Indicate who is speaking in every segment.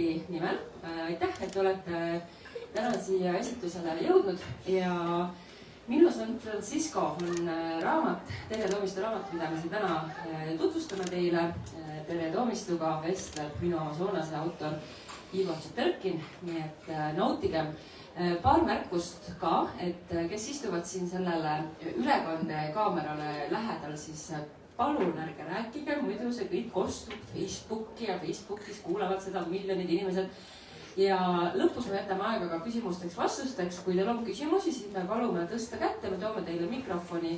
Speaker 1: nimel. Aitäh, et olete täna siia esitusele jõudnud ja minu San Francisco on raamat, Terje Toomistu raamat, mida me siin täna tutvustame teile. Terje Toomistuga vestleb minu Amazonase autor Ivo Tšeterkin, nii et nautige. Paar märkust ka, et kes istuvad siin sellele ülekandekaamerale lähedal, siis palun ärge rääkige, muidu see kõik kostub Facebooki ja Facebookis kuulavad seda miljonid inimesed. Ja lõpus me jätame aega ka küsimusteks vastusteks. Kui teil on küsimusi, siis me palume tõsta kätte, me toome teile mikrofoni,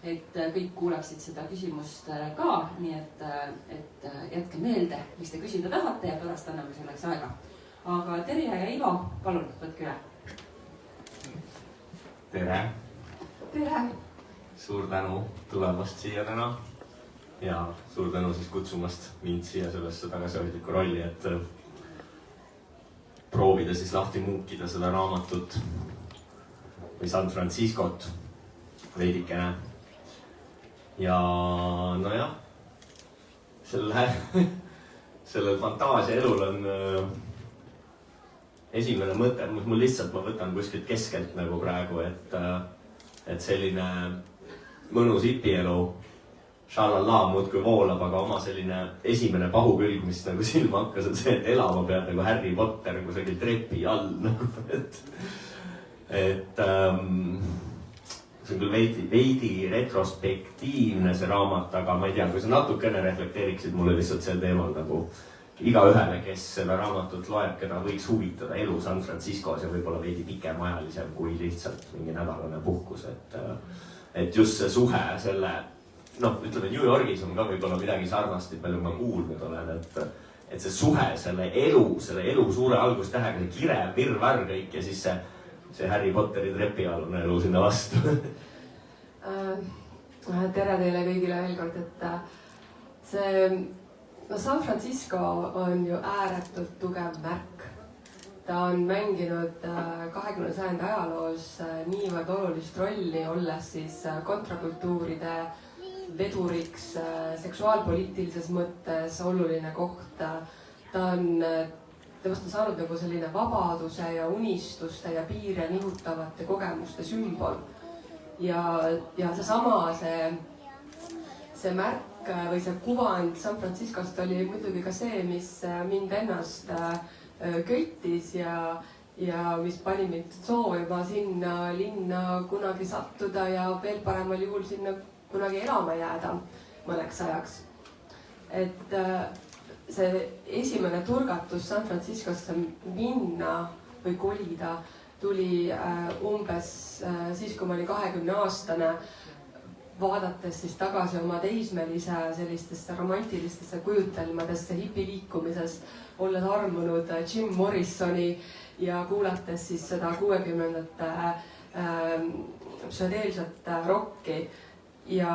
Speaker 1: et kõik kuulaksid seda küsimust ka. Nii et jätke meelde, mis te küsida tahate ja pärast anname selleks aega. Aga Terje ja Ivo, palun, võtke üle.
Speaker 2: Tere!
Speaker 1: Tere!
Speaker 2: Suur tänu tulemast siia täna. Ja suur tänu siis kutsumast mind siia sellesse tagasihoidlikku rolli, et proovida siis lahti muukida seda raamatut või San Franciscot veidikene. Ja nojah, sellel fantaasiaelul on esimene mõte, mul lihtsalt ma võtan kuskilt keskelt nagu praegu, et selline mõnus hipielu šalala muudkui voolab, aga oma selline esimene pahukülg, mis nagu silma hakkas, on see, et elama pead nagu Harry Potter kusagil trepi all. Et see on küll veidi retrospektiivne see raamat, aga ma ei tea, kui sa natukene reflekteeriksid mulle lihtsalt see teemal nagu igaühele, kes seda raamatut loeb, keda võiks huvitada elu San Franciscos ja võib-olla veidi pikemaajalisem kui lihtsalt mingi nädalane puhkus. Et just see suhe selle ütleme, New Yorgis on ka võib-olla midagi sarnasti, palju ma kuulnud olen, et see suhe selle elu suure algustähega, see kirev virvarr kõik ja siis see Harry Potteri trepi all on elu sinna vastu.
Speaker 3: Tere teile kõigile veel kord, et see San Francisco on ju ääretult tugev märk. Ta on mänginud 20. sajandi ajaloos niivõrd olulist rolli, olles siis kontrakultuuride veduriks seksuaalpoliitilises mõttes oluline koht. Temast on saanud nagu selline vabaduse ja unistuste ja piire nihutavate kogemuste sümbol. Ja seesama see märk või see kuvand San Franciscost oli muidugi ka see, mis mind ennast köitis ja mis pani mind soovima sinna linna kunagi sattuda ja veel paremal juhul sinna kunagi elama jääda mõneks ajaks. Et see esimene turgatus San Franciscosse minna või kolida tuli umbes siis, kui ma olin 20-aastane, vaadates siis tagasi oma teismelise sellistesse romantilistesse kujutelmadesse hipiliikumisest, olles armunud Jim Morrisoni ja kuulates siis seda 60-ndate psühhedeelsat rocki. Ja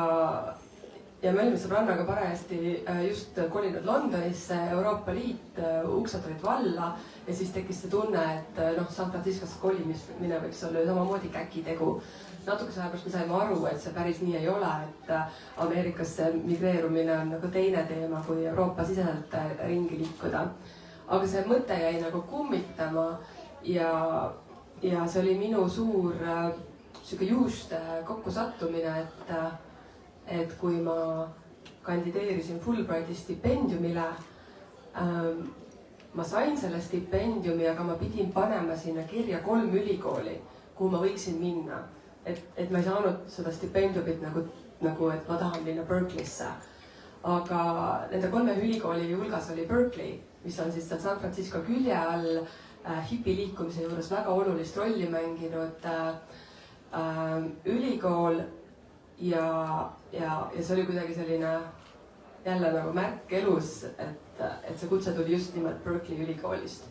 Speaker 3: me olime sõbrannaga parajasti just kolinud Londonisse, Euroopa Liit, uksed olid valla ja siis tekkis see tunne, et San Franciscosse kolimine võiks olla samamoodi käkitegu. Natuke ajapärast me saime aru, et see päris nii ei ole, et Ameerikasse migreerumine on nagu teine teema, kui Euroopa siseselt ringi liikuda. Aga see mõte jäi nagu kummitama ja see oli minu suur juhuste kokkusattumine, et kui ma kandideerisin Fulbrighti stipendiumile, ma sain selle stipendiumi, aga ma pidin panema sinna kirja 3 ülikooli, kuhu ma võiksin minna. Et ma ei saanud seda stipendiumit nagu, et ma tahan minna Berkeleysse. Aga nende 3 ülikooli hulgas oli Berkeley, mis on siis San Francisco külje all hipiliikumise juures väga olulist rolli mänginud ülikool ja see oli kuidagi selline jälle nagu märk elus, et see kutse tuli just nimelt Berkeley ülikoolist.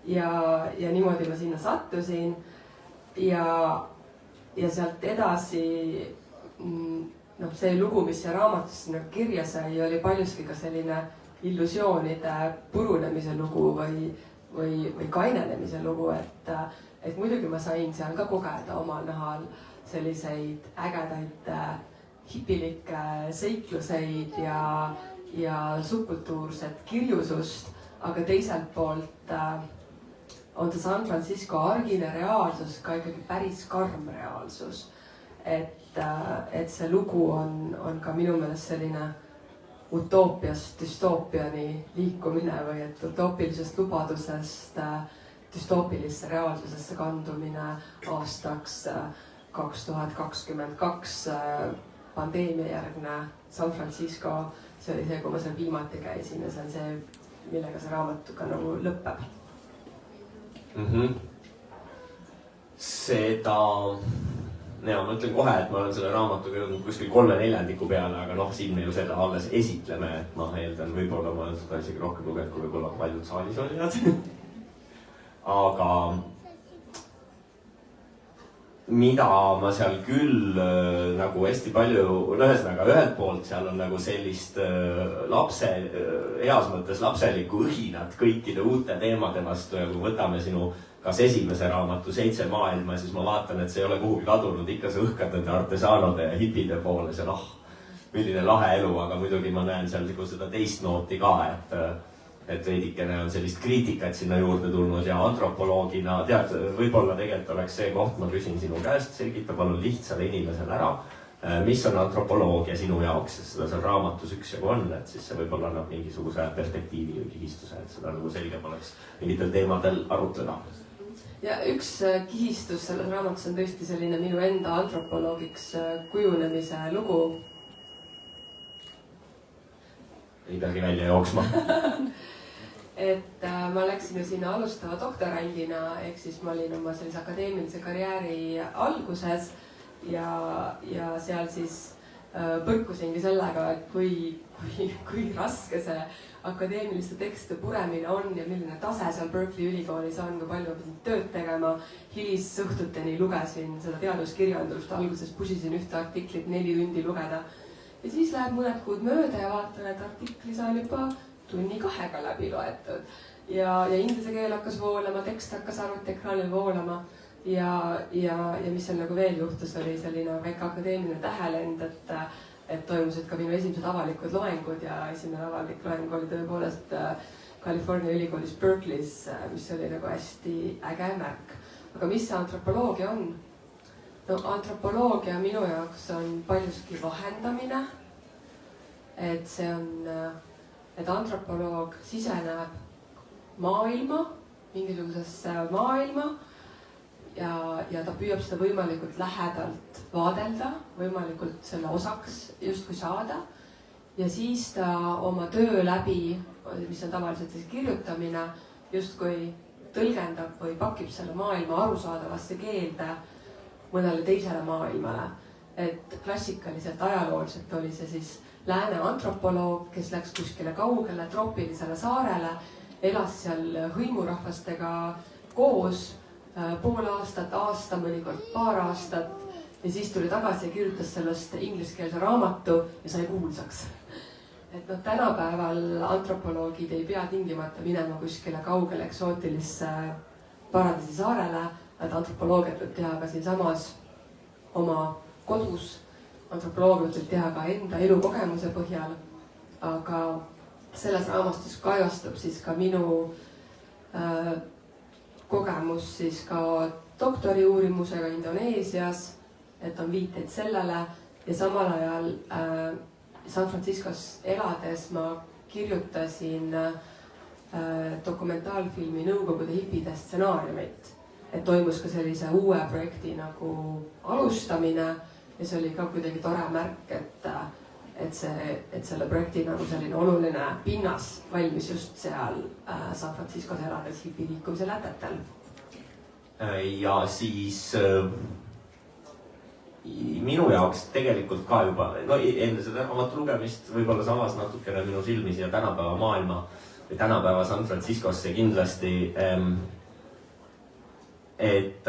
Speaker 3: Ja niimoodi ma sinna sattusin ja sealt edasi see lugu, mis see raamatus sinna kirja sai, oli paljuski ka selline illusioonide purunemise lugu või kainenemise lugu, et muidugi ma sain seal ka kogeda omal nahal selliseid ägedaid hipilikke seikluseid ja subkultuurset kirjusust, aga teiselt poolt on see San Francisco argine reaalsus ka ikkagi päris karm reaalsus. Et see lugu on ka minu meelest selline utoopiast dystoopiani liikumine või et utoopilisest lubadusest düstoopilisse reaalsusesse kandumine aastaks 2022 pandeemiajärgne San Francisco. See oli see, kui ma seal viimati käisin ja see on see, millega see raamat ka nagu lõpeb.
Speaker 2: Seda, ja ma ütlen kohe, et ma olen selle raamatuga jõudnud kuskil 3/4 peale, aga noh, siin me ju seda alles esitleme, et ma eeldan, võib-olla ma olen seda isegi rohkem lugenud, kui võib-olla paljud saalis olijad. Aga mida ma seal küll nagu hästi palju, ühesõnaga ühelt poolt seal on nagu sellist heas mõttes lapselikku õhinat kõikide uute teemade vastu ja kui võtame sinu kas esimese raamatu 7 maailma, siis ma vaatan, et see ei ole kuhugi kadunud, ikka see õhkadade, artesaanode ja hipide poole, see milline lahe elu, aga muidugi ma näen seal seda teist nooti ka, et veidikene on sellist kriitikat sinna juurde tulnud ja antropoloogina, tead, võib-olla tegelikult oleks see koht, ma küsin sinu käest, selgita palun lihtsale inimesele ära, mis on antropoloogia sinu jaoks, sest seda seal raamatus üksjagu on, et siis see võib-olla annab mingisuguse perspektiivi või kihistuse, et seda nagu selgem oleks mingitel teemadel arutleda.
Speaker 3: Ja üks kihistus selles raamatus on tõesti selline minu enda antropoloogiks kujunemise lugu.
Speaker 2: Ei peagi välja jooksma.
Speaker 3: Et ma läksin ju sinna alustava doktorandina, ehk siis ma olin oma sellise akadeemilise karjääri alguses ja seal siis põrkusingi sellega, et kui raske see akadeemiliste tekste puremine on ja milline tase seal Berkeley ülikoolis on, kui palju pidin tööd tegema. Hilisõhtuteni lugesin seda teaduskirjandust, alguses pusisin ühte artiklit 4 tundi lugeda ja siis läheb mõned kuud mööda ja vaatan, et artiklis on juba 1-2 tunniga läbi loetud ja inglise keel hakkas voolama, tekst hakkas arvutiekraanil voolama ja mis seal nagu veel juhtus, oli selline väike akadeemiline tähelend, et toimusid ka minu esimesed avalikud loengud ja esimene avalik loeng oli tõepoolest California ülikoolis Berkeley's, mis oli nagu hästi äge märk. Aga mis see antropoloogia on? No antropoloogia minu jaoks on paljuski vahendamine, et see on et antropoloog siseneb maailma, mingisugusesse maailma ja ta püüab seda võimalikult lähedalt vaadelda, võimalikult selle osaks justkui saada ja siis ta oma töö läbi, mis on tavaliselt siis kirjutamine, justkui tõlgendab või pakib selle maailma arusaadavasse keelde mõnele teisele maailmale. Et klassikaliselt ajalooliselt oli see siis lääne antropoloog, kes läks kuskile kaugele troopilisele saarele, elas seal hõimurahvastega koos pool aastat, aasta, mõnikord paar aastat ja siis tuli tagasi ja kirjutas sellest ingliskeelse raamatu ja sai kuulsaks. Et tänapäeval antropoloogid ei pea tingimata minema kuskile kaugele eksootilisse paradiisi saarele, et antropoloogiat võib teha ka siinsamas oma kodus. Antropoloogiat võib teha ka enda elukogemuse põhjal, aga selles raamatus kajastub siis ka minu kogemus siis ka doktoriuurimusega Indoneesias, et on viiteid sellele ja samal ajal San Franciscos elades ma kirjutasin dokumentaalfilmi Nõukogude hipide stsenaariumit, et toimus ka sellise uue projekti nagu alustamine ja see oli ka kuidagi tore märk, et selle projekti nagu selline oluline pinnas valmis just seal San Franciscos elades hipiliikumise lätetel.
Speaker 2: Ja siis minu jaoks tegelikult ka juba, enne seda raamatu lugemist võib-olla samas natukene minu silmi siia tänapäeva maailma või tänapäeva San Franciscosse kindlasti et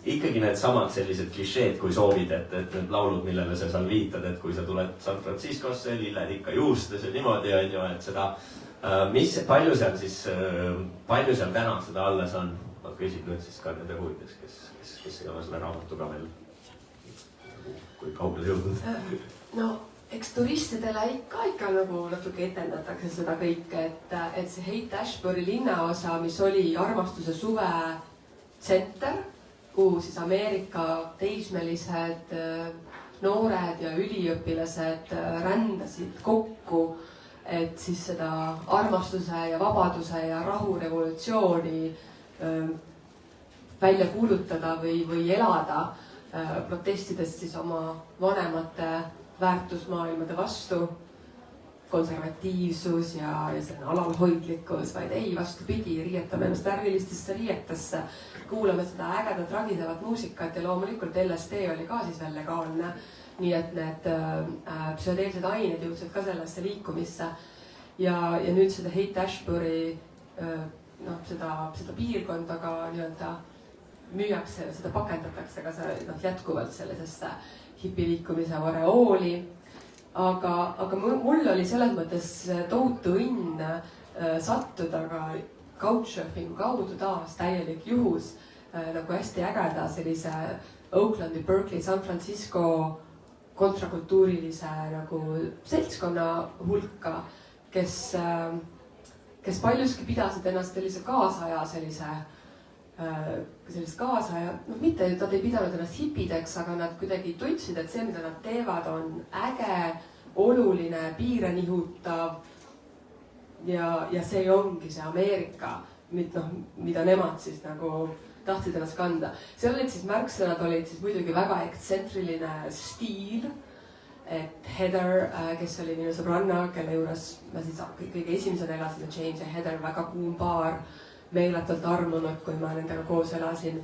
Speaker 2: ikkagi need samad sellised klišeed, kui soovid, et need laulud, millele sa seal viitad, et kui sa tuled San Franciscosse, lilled ikka juustes ja niimoodi on ju, et seda, palju seal täna seda alles on? Ma küsin nüüd siis ka nende huvides, kes ei ole selle raamatuga veel kui kaugele jõudnud.
Speaker 3: No eks turistidele ikka nagu natuke etendatakse seda kõike, et see Haight-Ashbury linnaosa, mis oli armastuse suve tsenter, kuhu siis Ameerika teismelised noored ja üliõpilased rändasid kokku, et siis seda armastuse ja vabaduse ja rahu revolutsiooni välja kuulutada või elada, protestides siis oma vanemate väärtusmaailmade vastu, konservatiivsus ja selline alalhoidlikkus, vaid ei, vastupidi, riietame ennast värvilistesse riietesse, kuulame seda ägedat ragisevat muusikat ja loomulikult LSD oli ka siis veel legaalne. Nii et need psühhedeelsed ained jõudsid ka sellesse liikumisse ja nüüd seda Haight-Ashbury seda piirkonda ka nii-öelda müüakse, seda pakendatakse ka jätkuvalt sellisesse hipiliikumise oreooli. Aga mul oli selles mõttes tohutu õnn sattuda ka Couchsurfingu kaudu taas täielik juhus nagu hästi ägeda sellise Oaklandi, Berkeley, San Francisco kontrakultuurilise nagu seltskonna hulka, kes paljuski pidasid ennast sellise kaasaja mitte, nad ei pidanud ennast hipideks, aga nad kuidagi tundsid, et see, mida nad teevad, on äge, oluline, piire nihutav ja see ongi see Ameerika, mida nemad siis nagu tahtsid ennast kanda. Seal olid siis märksõnad, olid siis muidugi väga ekstsentriline stiil, et Heather, kes oli minu sõbranna, kelle juures ma siis kõige esimesena elasin, James ja Heather, väga kuum paar, meeletult armunud, kui ma nendega koos elasin.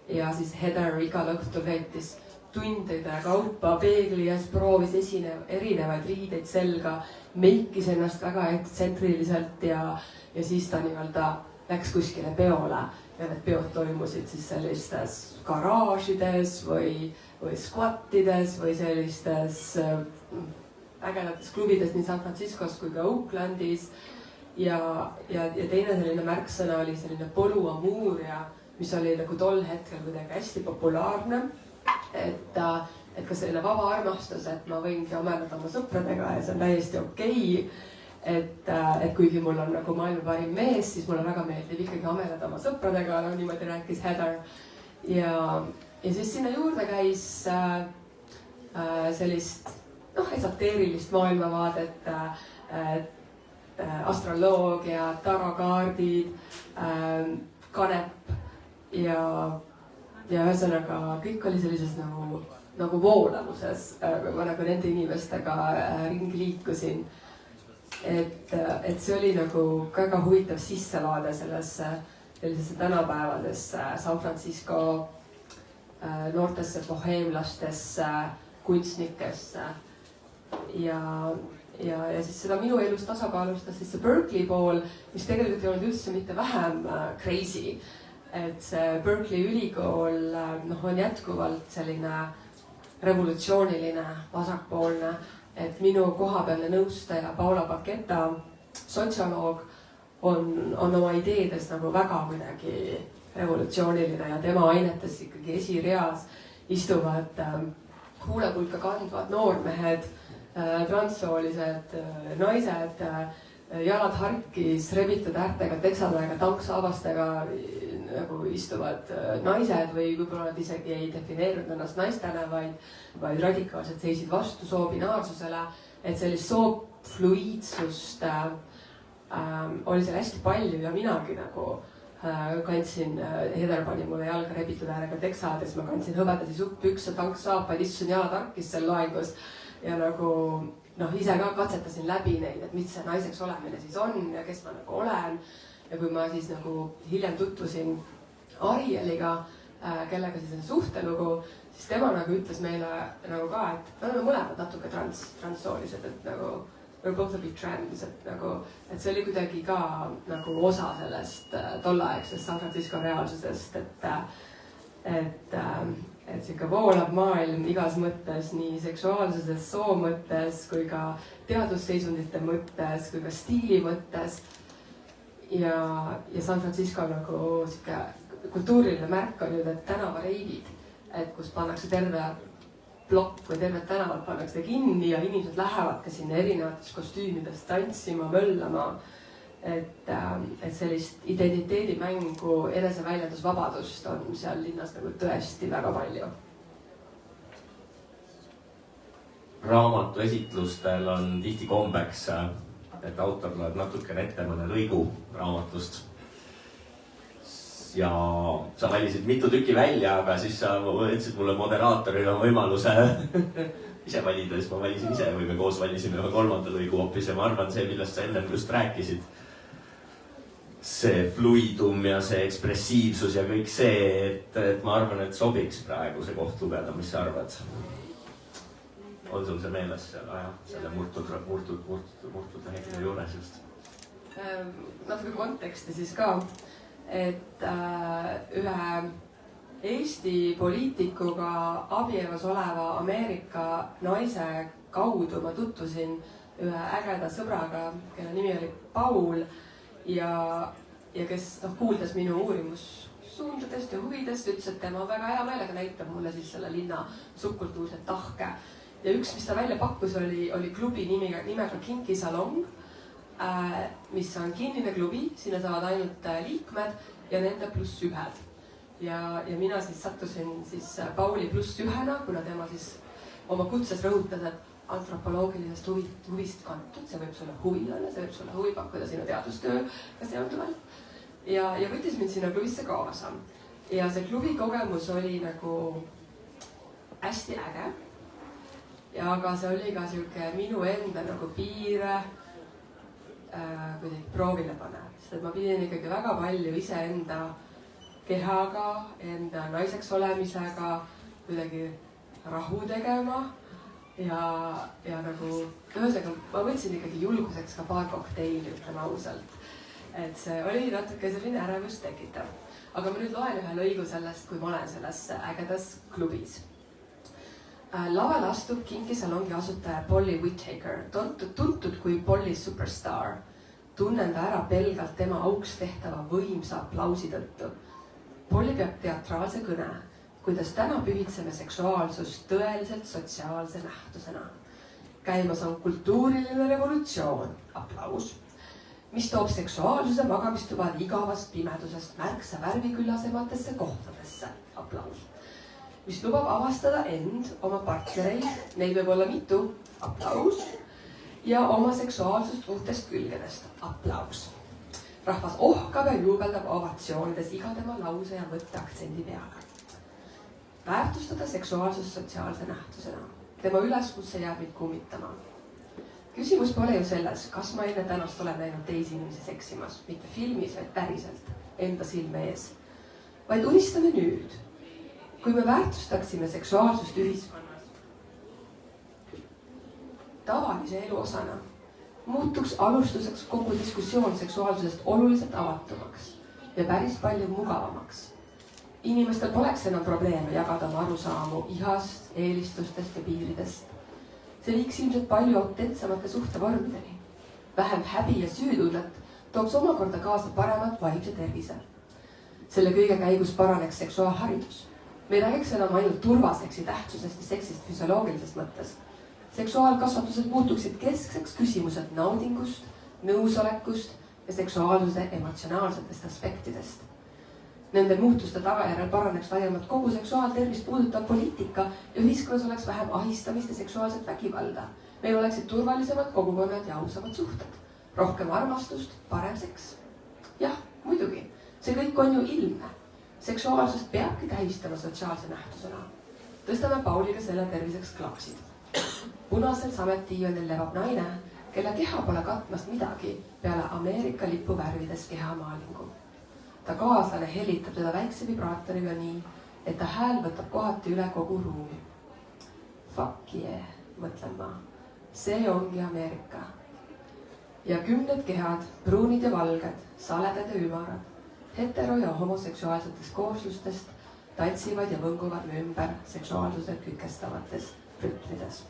Speaker 3: Ja siis Heather igal õhtul veetis tundide kaupa peegli ees, proovis erinevaid riideid selga, meikis ennast väga ekstsentriliselt ja siis ta nii-öelda läks kuskile peole ja need peod toimusid siis sellistes garaažides või squattides või sellistes ägedates klubides nii San Franciscos kui ka Oaklandis. Ja teine selline märksõna oli selline polyamuuria, mis oli nagu tol hetkel kuidagi hästi populaarne. Et ka selline vaba armastus, et ma võingi amelada oma sõpradega ja see on täiesti okei. Et kuigi mul on nagu maailma parim mees, siis mulle väga meeldib ikkagi amelada oma sõpradega, niimoodi rääkis Heather. Ja siis sinna juurde käis sellist esoteerilist maailmavaadet, astroloogia, tarokaardid, kanep ja ühesõnaga kõik oli sellises nagu voolamuses, ma nagu nende inimestega ringi liikusin. Et see oli nagu väga huvitav sissevaade sellisesse tänapäevasesse San Francisco noortesse boheemlastesse, kunstnikesse ja siis seda minu elus tasakaalustas siis see Berkeley pool, mis tegelikult ei olnud üldse mitte vähem crazy. Et see Berkeley ülikool on jätkuvalt selline revolutsiooniline, vasakpoolne, et minu kohapealne nõustaja Paula Paqueta, sotsioloog, on oma ideedes nagu väga midagi revolutsiooniline ja tema ainetes ikkagi esireas istuvad huulepulka kandvad noormehed, transsoolised naised, jalad harkis, rebitud äärtega, teksatäega, tanksaabastega nagu istuvad naised või võib-olla nad isegi ei defineerinud ennast naistena, vaid radikaalselt seisid vastu soobinaarsusele, et sellist soofluiidsust oli seal hästi palju ja minagi nagu kandsin, Heather pani mulle jalga rebitud äärega teksades, ma kandsin hõbedasi suppükse, tanksaapaid, istusin jalad harkis seal laengus ja nagu ise ka katsetasin läbi neid, et mis see naiseks olemine siis on ja kes ma nagu olen. Ja kui ma siis nagu hiljem tutvusin Arieliga, kellega siis on suhtelugu, siis tema nagu ütles meile nagu ka, et me oleme mõlemad natuke transsoolised, et nagu we're both a bit trans, et see oli kuidagi ka nagu osa sellest tollaegsest San Francisco reaalsusest, et siuke voolav maailm igas mõttes, nii seksuaalsuses, soo mõttes kui ka teadusseisundite mõttes kui ka stiili mõttes. Ja San Francisco nagu siuke kultuuriline märk on ju need tänavareivid, et kus pannakse terve plokk või terved tänavad pannakse kinni ja inimesed lähevadki sinna erinevates kostüümides tantsima, möllama. Et sellist identiteedimängu, eneseväljendusvabadust on seal linnas nagu tõesti väga palju.
Speaker 2: Raamatu esitlustel on tihti kombeks, et autor loeb natukene ette mõne lõigu raamatust. Ja sa valisid mitu tükki välja, aga siis sa võtsid mulle moderaatorina võimaluse ise valida, siis ma valisin ise või me koos valisime ühe kolmanda lõigu hoopis ja ma arvan, see, millest sa enne just rääkisid, see fluidum ja see ekspressiivsus ja kõik see, et ma arvan, et sobiks praegu see koht lugeda, mis sa arvad? On sul see meeles seal selle murtud lehekülje juures just?
Speaker 3: Natuke konteksti siis ka, et ühe Eesti poliitikuga abielus oleva Ameerika naise kaudu ma tutvusin ühe ägeda sõbraga, kelle nimi oli Paul ja kes kuuldes minu uurimussuundadest ja huvidest, ütles, et tema väga hea meelega näitab mulle siis selle linna subkultuurset tahke. Ja üks, mis ta välja pakkus, oli klubi nimega Kinky Salon, mis on kinnine klubi, sinna saavad ainult liikmed ja nende +1. Ja mina siis sattusin siis Pauli +1-na, kuna tema siis oma kutses rõhutas, et antropoloogilisest huvist kantud, see võib sulle huvi olla, see võib sulle huvi pakkuda sinu teadustööga seonduvalt. Ja võttis mind sinna klubisse kaasa. Ja see klubi kogemus oli nagu hästi äge. Ja aga see oli ka siuke minu enda nagu piire kuidagi proovile panev. Sest ma pidin ikkagi väga palju iseenda kehaga, enda naiseks olemisega kuidagi rahu tegema. Ja nagu ühesõnaga ma võtsin ikkagi julguseks ka paar kokteili, ütlen ausalt. Et see oli natuke selline ärevust tekitav. Aga ma nüüd loen ühe lõigu sellest, kui ma olen selles ägedas klubis. Lavale astub Kinky Salongi asutaja Polly Whittaker, tuntud kui Polly Superstar. Tunnen ta ära pelgalt tema auks tehtava võimsa aplausi tõttu. Polly peab teatraalse kõne, kuidas täna pühitseme seksuaalsust tõeliselt sotsiaalse nähtusena. Käimas on kultuuriline revolutsioon, aplaus, mis toob seksuaalsuse magamistubad igavast pimedusest märksa värviküllasematesse kohtadesse, aplaus, mis lubab avastada end, oma partnereid, neid võib olla mitu, aplaus, ja oma seksuaalsust uutest külgedest, aplaus. Rahvas ohkab ja juubeldab ovatsioonides iga tema lause ja võtteaktsendi peale. Väärtustada seksuaalsust sotsiaalse nähtusena. Tema üleskutse jääb meid kummitama. Küsimus pole ju selles, kas ma enne tänast olen näinud teisi inimesi seksimas, mitte filmis, vaid päriselt, enda silme ees. Vaid unistame nüüd, kui me väärtustaksime seksuaalsust ühiskonnas tavalise elu osana, muutuks alustuseks kogu diskussioon seksuaalsusest oluliselt avatumaks ja päris palju mugavamaks. Inimestel poleks enam probleeme jagada oma arusaamu ihast, eelistustest ja piiridest. See viiks ilmselt palju autentsemate suhtevormideni. Vähem häbi ja süütunnet tooks omakorda kaasa paremat vaimse tervise. Selle kõige käigus paraneks seksuaalharidus. Me ei räägiks enam ainult turvaseksi tähtsusest ja seksist füsioloogilisest mõttes. Seksuaalkasvatused muutuksid keskseks küsimused naudingust, nõusolekust ja seksuaalsuse emotsionaalsetest aspektidest. Nende muutuste tagajärjel paraneks laiemalt kogu seksuaaltervist puudutav poliitika ja ühiskonnas oleks vähem ahistamist ja seksuaalset vägivalda. Meil oleksid turvalisemad kogukonnad ja ausamad suhted. Rohkem armastust, parem seks. Jah, muidugi, see kõik on ju ilmne. Seksuaalsust peabki tähistama sotsiaalse nähtusena. Tõstame Pauliga selle terviseks klaasid. Punasel sametiivenil levab naine, kelle keha pole katmast midagi peale Ameerika lipu värvides kehamalingu. Ta kaaslane helitab teda väikse vibraatoriga nii, et ta hääl võtab kohati üle kogu ruumi. Fuck yeah, mõtlen ma. See ongi Ameerika. Ja kümned kehad, pruunid ja valged, saledad ja ümarad, hetero- ja homoseksuaalsetest kooslustest tantsivad ja võnguvad me ümber seksuaalsuse kükestavates rütmides.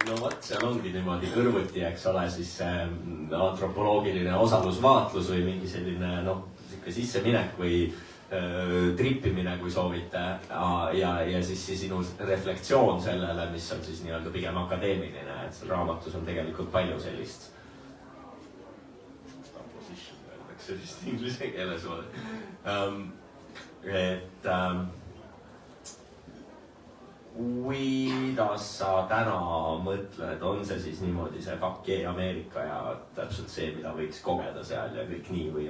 Speaker 2: No vot, seal ongi niimoodi kõrvuti, eks ole, siis antropoloogiline osalusvaatlus või mingi selline, sihuke sisseminek või trippimine, kui soovite, ja siis sinu reflektsioon sellele, mis on siis nii-öelda pigem akadeemiline, et seal raamatus on tegelikult palju sellist öeldakse vist inglise keeles kuidas sa täna mõtled, on see siis niimoodi see fuck yeah Ameerika ja täpselt see, mida võiks kogeda seal ja kõik nii või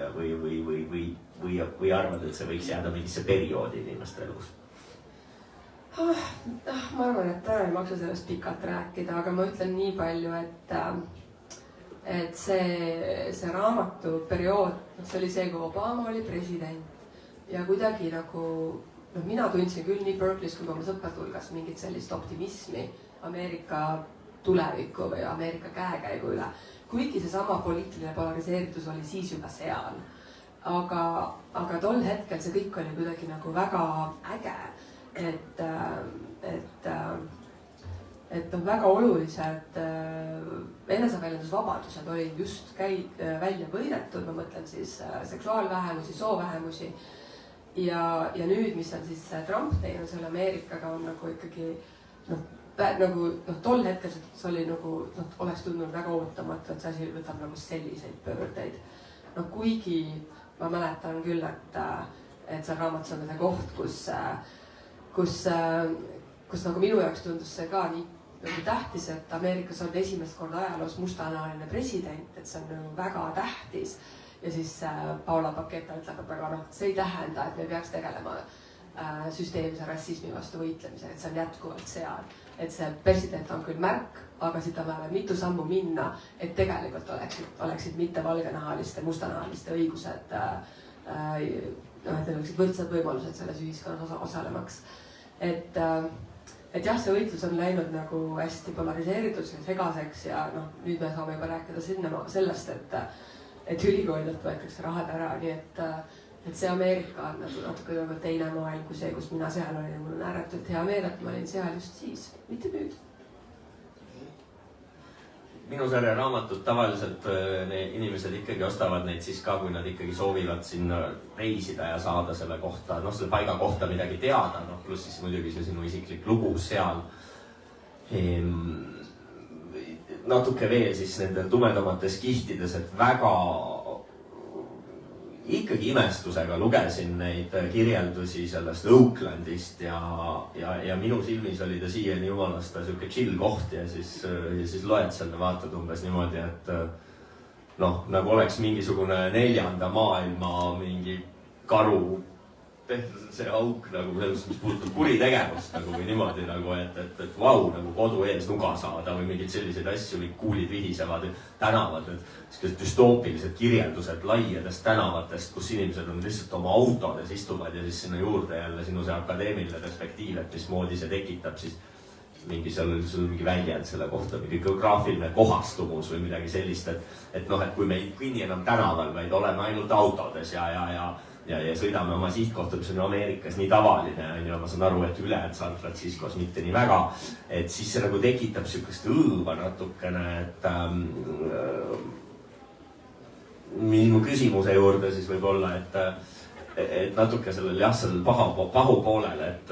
Speaker 2: arvad, et see võiks jääda mingisse perioodi inimeste elus?
Speaker 3: Ma arvan, et täna ei maksa sellest pikalt rääkida, aga ma ütlen nii palju, et see raamatu periood, see oli see, kui Obama oli president ja kuidagi nagu mina tundsin küll nii Berkeley's kui oma sõprade hulgas mingit sellist optimismi Ameerika tuleviku või Ameerika käekäigu üle. Kuigi seesama poliitiline polariseeritus oli siis juba seal. Aga tol hetkel see kõik oli kuidagi nagu väga äge, et väga olulised eneseväljendusvabadused olid just välja võidetud, ma mõtlen siis seksuaalvähemusi, soovähemusi. Ja nüüd, mis on siis Trump teinud selle Ameerikaga, on nagu ikkagi tol hetkel see oli nagu, oleks tundunud väga ootamatu, et see asi võtab nagu selliseid pöördeid. Kuigi ma mäletan küll, et seal raamatus on see koht, kus nagu minu jaoks tundus see ka nii nagu tähtis, et Ameerikas on esimest korda ajaloos mustanahaline president, et see on nagu väga tähtis. Ja siis Paula Paketa ütleb, et see ei tähenda, et me peaks tegelema süsteemse rassismi vastu võitlemisega, et see on jätkuvalt seal. Et see president on küll märk, aga siit on vaja mitu sammu minna, et tegelikult oleksid mitte valgenahaliste, mustanahaliste õigused, et neil oleksid võrdsed võimalused selles ühiskonnas osalemaks. Et jah, see võitlus on läinud nagu hästi polariseeritud ja segaseks ja nüüd me saame juba rääkida sellest, et ülikoolidelt võetakse rahad ära, nii et see Ameerika on natuke teine maailm kui see, kus mina seal olin ja mul on ääretult hea meel, et ma olin seal just siis, mitte nüüd.
Speaker 2: Minu sarja raamatud tavaliselt inimesed ikkagi ostavad neid siis ka, kui nad ikkagi soovivad sinna reisida ja saada selle kohta, selle paiga kohta midagi teada, pluss siis muidugi see sinu isiklik lugu seal. Natuke veel siis nendel tumedamates kihtides, et väga ikkagi imestusega lugesin neid kirjeldusi sellest Oaklandist ja minu silmis oli ta siiani jumalast siuke chill koht ja siis loed seal ja vaatad umbes niimoodi, et nagu oleks mingisugune 4. maailma mingi karu tehtud see auk nagu selles, mis puudutab kuritegevust nagu või niimoodi nagu, et vau, nagu kodu ees nuga saada või mingeid selliseid asju või kuulid vihisevad tänavad, et düstoopilised kirjeldused laiadest tänavatest, kus inimesed on lihtsalt oma autodes istuvad ja siis sinna juurde jälle sinu see akadeemiline perspektiiv, et mismoodi see tekitab siis sul mingi väljend selle kohta, mingi geograafiline kohastumus või midagi sellist, et kui me ei kõnni enam tänaval, vaid oleme ainult autodes ja sõidame oma sihtkohta, mis on Ameerikas nii tavaline, ja ma saan aru, et üle San Franciscos mitte nii väga, et siis see nagu tekitab sükest õõva natukene, et minu küsimuse juurde siis võib olla, et natuke sellel pahu poolel, et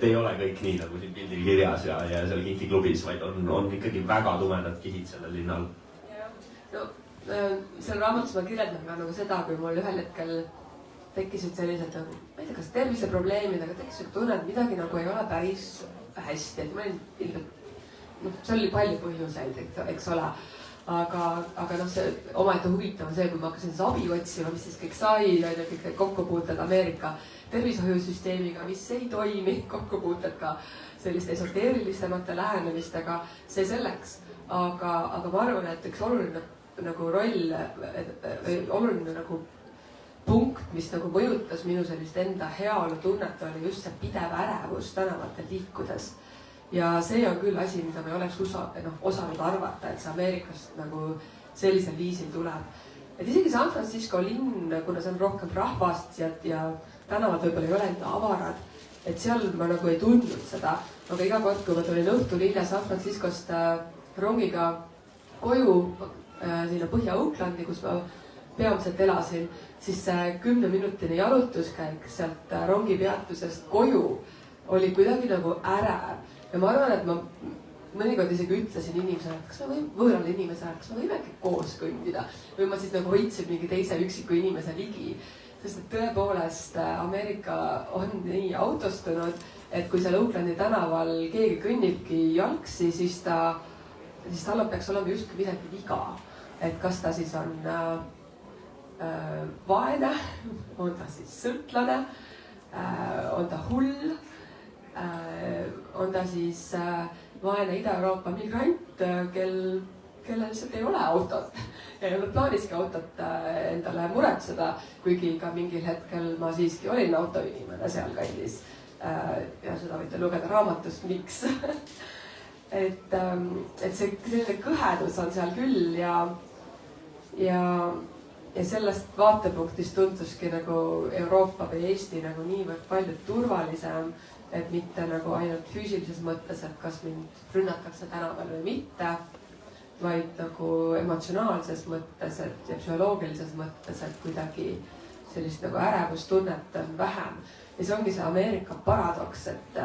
Speaker 2: ei ole kõik nii nagu siin pildil kirjas ja seal kinkiklubis, vaid on ikkagi väga tumedad kihid sellel linnal.
Speaker 3: Seal raamatus ma kirjeldan ka nagu seda, kui mul ühel hetkel tekkisid sellised, ma ei tea, kas terviseprobleemid, aga tekkisid tunne, et midagi nagu ei ole päris hästi, et ma olin ilmselt, seal oli palju põhjuseid, eks ole, aga see omaette huvitav on see, kui ma hakkasin siis abi otsima, mis siis kõik sai, kõik need kokkupuuted Ameerika tervishoiusüsteemiga, mis ei toimi, kokkupuuted ka selliste esoteerilisemate lähenemistega, see selleks, aga ma arvan, et üks oluline nagu roll, oluline nagu punkt, mis nagu mõjutas minu sellist enda heaolu tunnet, oli just see pidev ärevus tänavatel liikudes. Ja see on küll asi, mida me oleks osanud arvata, et see Ameerikast nagu sellisel viisil tuleb. Et isegi San Francisco linn, kuna see on rohkem rahvast ja tänavad võib-olla ei ole enda avarad, et seal ma nagu ei tundnud seda. Aga iga kord, kui ma tulin õhtul hilja San Franciscost rongiga koju, sinna Põhja-Oaklandi, kus ma peamiselt elasin, siis see 10-minutine jalutuskäik sealt rongipeatusest koju oli kuidagi nagu ärev. Ja ma arvan, et ma mõnikord isegi ütlesin inimesele, et kas me võime, võõrale inimesele, kas me võime äkki koos kõndida. Või ma siis nagu hoidsin mingi teise üksiku inimese ligi. Sest et tõepoolest Ameerika on nii autostunud, et kui seal Oaklandi tänaval keegi kõnnibki jalgsi, siis tal peaks olema justkui midagi viga. Et kas ta siis on vaene, on ta siis sõltlane, on ta hull, on ta siis vaene Ida-Euroopa migrant, kellel lihtsalt ei ole autot ja ei ole plaaniski autot endale muretseda, kuigi ka mingil hetkel ma siiski olin autoinimene sealkandis. Ja seda võite lugeda raamatust, miks. et see selline kõhedus on seal küll ja sellest vaatepunktist tunduski nagu Euroopa või Eesti nagu niivõrd palju turvalisem, et mitte nagu ainult füüsilises mõttes, et kas mind rünnatakse tänaval või mitte, vaid nagu emotsionaalses mõttes ja psühholoogilises mõttes, et kuidagi sellist nagu ärevustunnet on vähem. Ja see ongi see Ameerika paradoks, et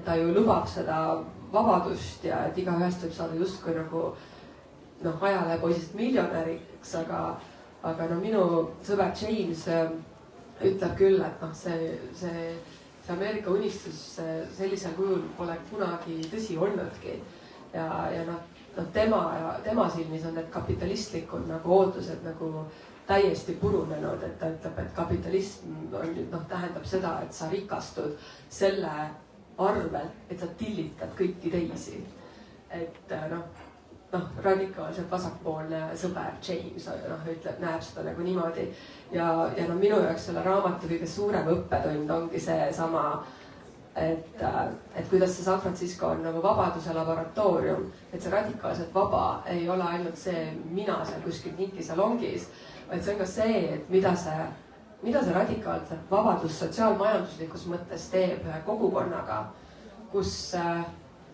Speaker 3: ta ju lubab seda vabadust ja et igaühest võib saada justkui nagu ajalehepoisist miljonäriks, aga minu sõber James ütleb küll, et see Ameerika unistus sellisel kujul pole kunagi tõsi olnudki. Ja tema silmis on need kapitalistlikud nagu ootused nagu täiesti purunenud, et ta ütleb, et kapitalism tähendab seda, et sa rikastud selle arvel, et sa tillitad kõiki teisi. Et radikaalselt vasakpoolne sõber James ütleb, näeb seda nagu niimoodi. Ja minu jaoks selle raamatu kõige suurem õppetund ongi see sama, et kuidas see San Francisco on nagu vabaduse laboratoorium, et see radikaalselt vaba ei ole ainult see mina seal kuskil nikisalongis, vaid see on ka see, et mida see radikaalselt vabadus sotsiaalmajanduslikus mõttes teeb ühe kogukonnaga, kus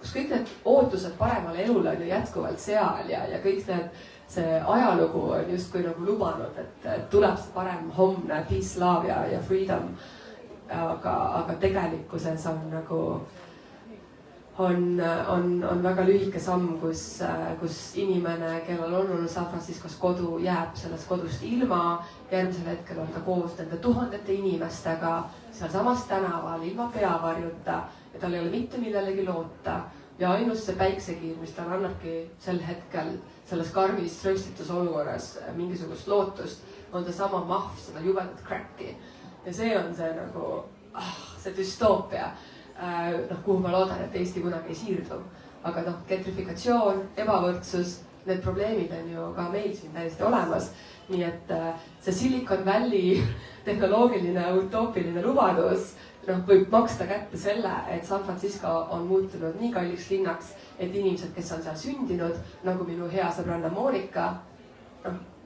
Speaker 3: kõik need ootused paremale elule on ju jätkuvalt seal ja kõik see ajalugu on justkui nagu lubanud, et tuleb see parem homne, peace, love ja freedom. Aga tegelikkuses on nagu on väga lühike samm, kus inimene, kellel on olnud San Franciscos kodu, jääb sellest kodust ilma. Järgmisel hetkel on ta koos nende tuhandete inimestega sealsamas tänaval ilma peavarjuta ja tal ei ole mitte millelegi loota. Ja ainus see päiksekiir, mis tal annabki sel hetkel selles karmis röstitus olukorras mingisugust lootust, on ta sama mahv, seda jubedat cracki. Ja see on see nagu see düstoopia, kuhu ma loodan, et Eesti kunagi ei siirdu. Aga gentrifikatsioon, ebavõrdsus, need probleemid on ju ka meil siin täiesti olemas. Nii et see Silicon Valley tehnoloogiline utoopiline lubadus võib maksta kätte selle, et San Francisco on muutunud nii kalliks linnaks, et inimesed, kes on seal sündinud, nagu minu hea sõbranna Monika,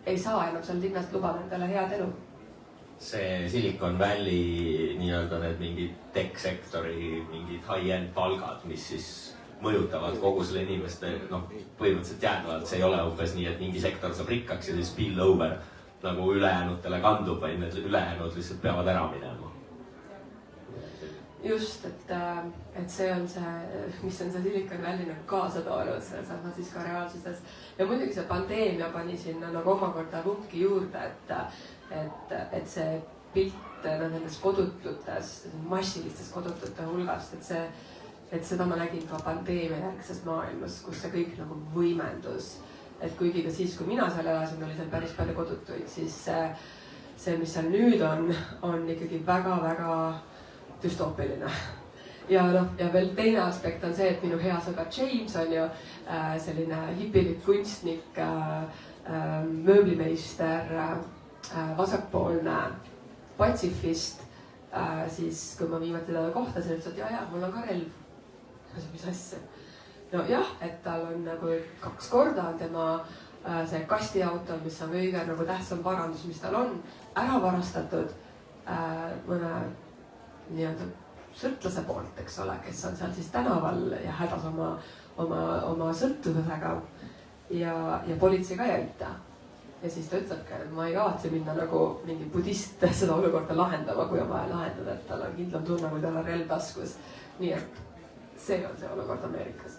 Speaker 3: ei saa enam seal linnast lubada endale head elu.
Speaker 2: See Silicon Valley nii-öelda need mingid tech-sektori mingid high-end palgad, mis siis mõjutavad kogu selle inimeste, põhimõtteliselt jäädavalt, see ei ole umbes nii, et mingi sektor saab rikkaks ja siis spill over nagu ülejäänutele kandub, vaid need ülejäänud lihtsalt peavad ära minema.
Speaker 3: Just, et see on see, mis on see Silicon Valley nagu kaasa toonud selles San Francisco reaalsuses. Ja muidugi see pandeemia pani sinna nagu omakorda vunki juurde, et see pilt nendest kodututest, massilistest kodutute hulgast, et seda ma nägin ka pandeemia järgses maailmas, kus see kõik nagu võimendus. Et kuigi ka siis, kui mina seal elasin, oli seal päris palju kodutuid, siis see, mis seal nüüd on ikkagi väga-väga düstoopiline. Ja veel teine aspekt on see, et minu hea sõber James on ju selline hipilik kunstnik, mööblimeister, vasakpoolne patsifist. Siis kui ma viimati teda kohtasin, ütles, et ja, mul on ka relv. Mis asja? Jah, et tal on nagu 2 korda on tema see kastiauto, mis on kõige nagu tähtsam parandus, mis tal on, ära varastatud mõne nii-öelda sõltlase poolt, eks ole, kes on seal siis tänaval ja hädas oma sõltuvusega ja politsei ka ei aita. ja siis ta ütlebki, et ma ei kavatse minna nagu mingi budist seda olukorda lahendama, kui on vaja lahendada, et tal on kindlam tunne, kui tal on relv taskus. Nii et see on see olukord Ameerikas.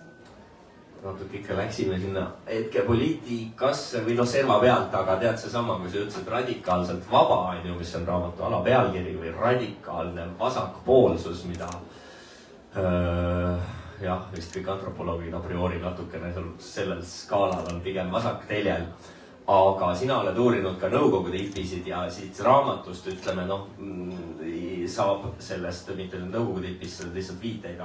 Speaker 2: Natuke ikka läksime sinna hetkepoliitikasse või serva pealt, aga tead seesama, kui sa ütlesid radikaalselt vaba, mis on raamatu alapealkiri või radikaalne vasakpoolsus, mida vist kõik antropoloogid a priori natukene sellel skaalal on pigem vasakteljel. Aga sina oled uurinud ka Nõukogude hipisid ja siit raamatust ütleme, saab sellest, mitte Nõukogude hipist, lihtsalt viiteid,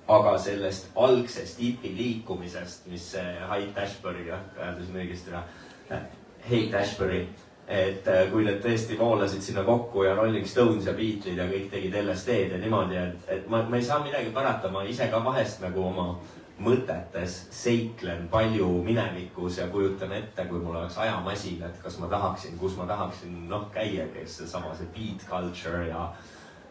Speaker 2: aga sellest algsest hipi liikumisest, mis see Haight-Ashbury, öeldasin õigesti ära, Haight-Ashbury, et kui need tõesti voolasid sinna kokku ja Rolling Stones ja Beatlesid ja kõik tegid LSD-d ja niimoodi, et ma ei saa midagi parata, ma ise ka vahest nagu oma mõtetes seiklen palju minevikus ja kujutan ette, kui mul oleks ajamasin, et kas ma tahaksin, kus ma tahaksin käia, kes seesama see beat culture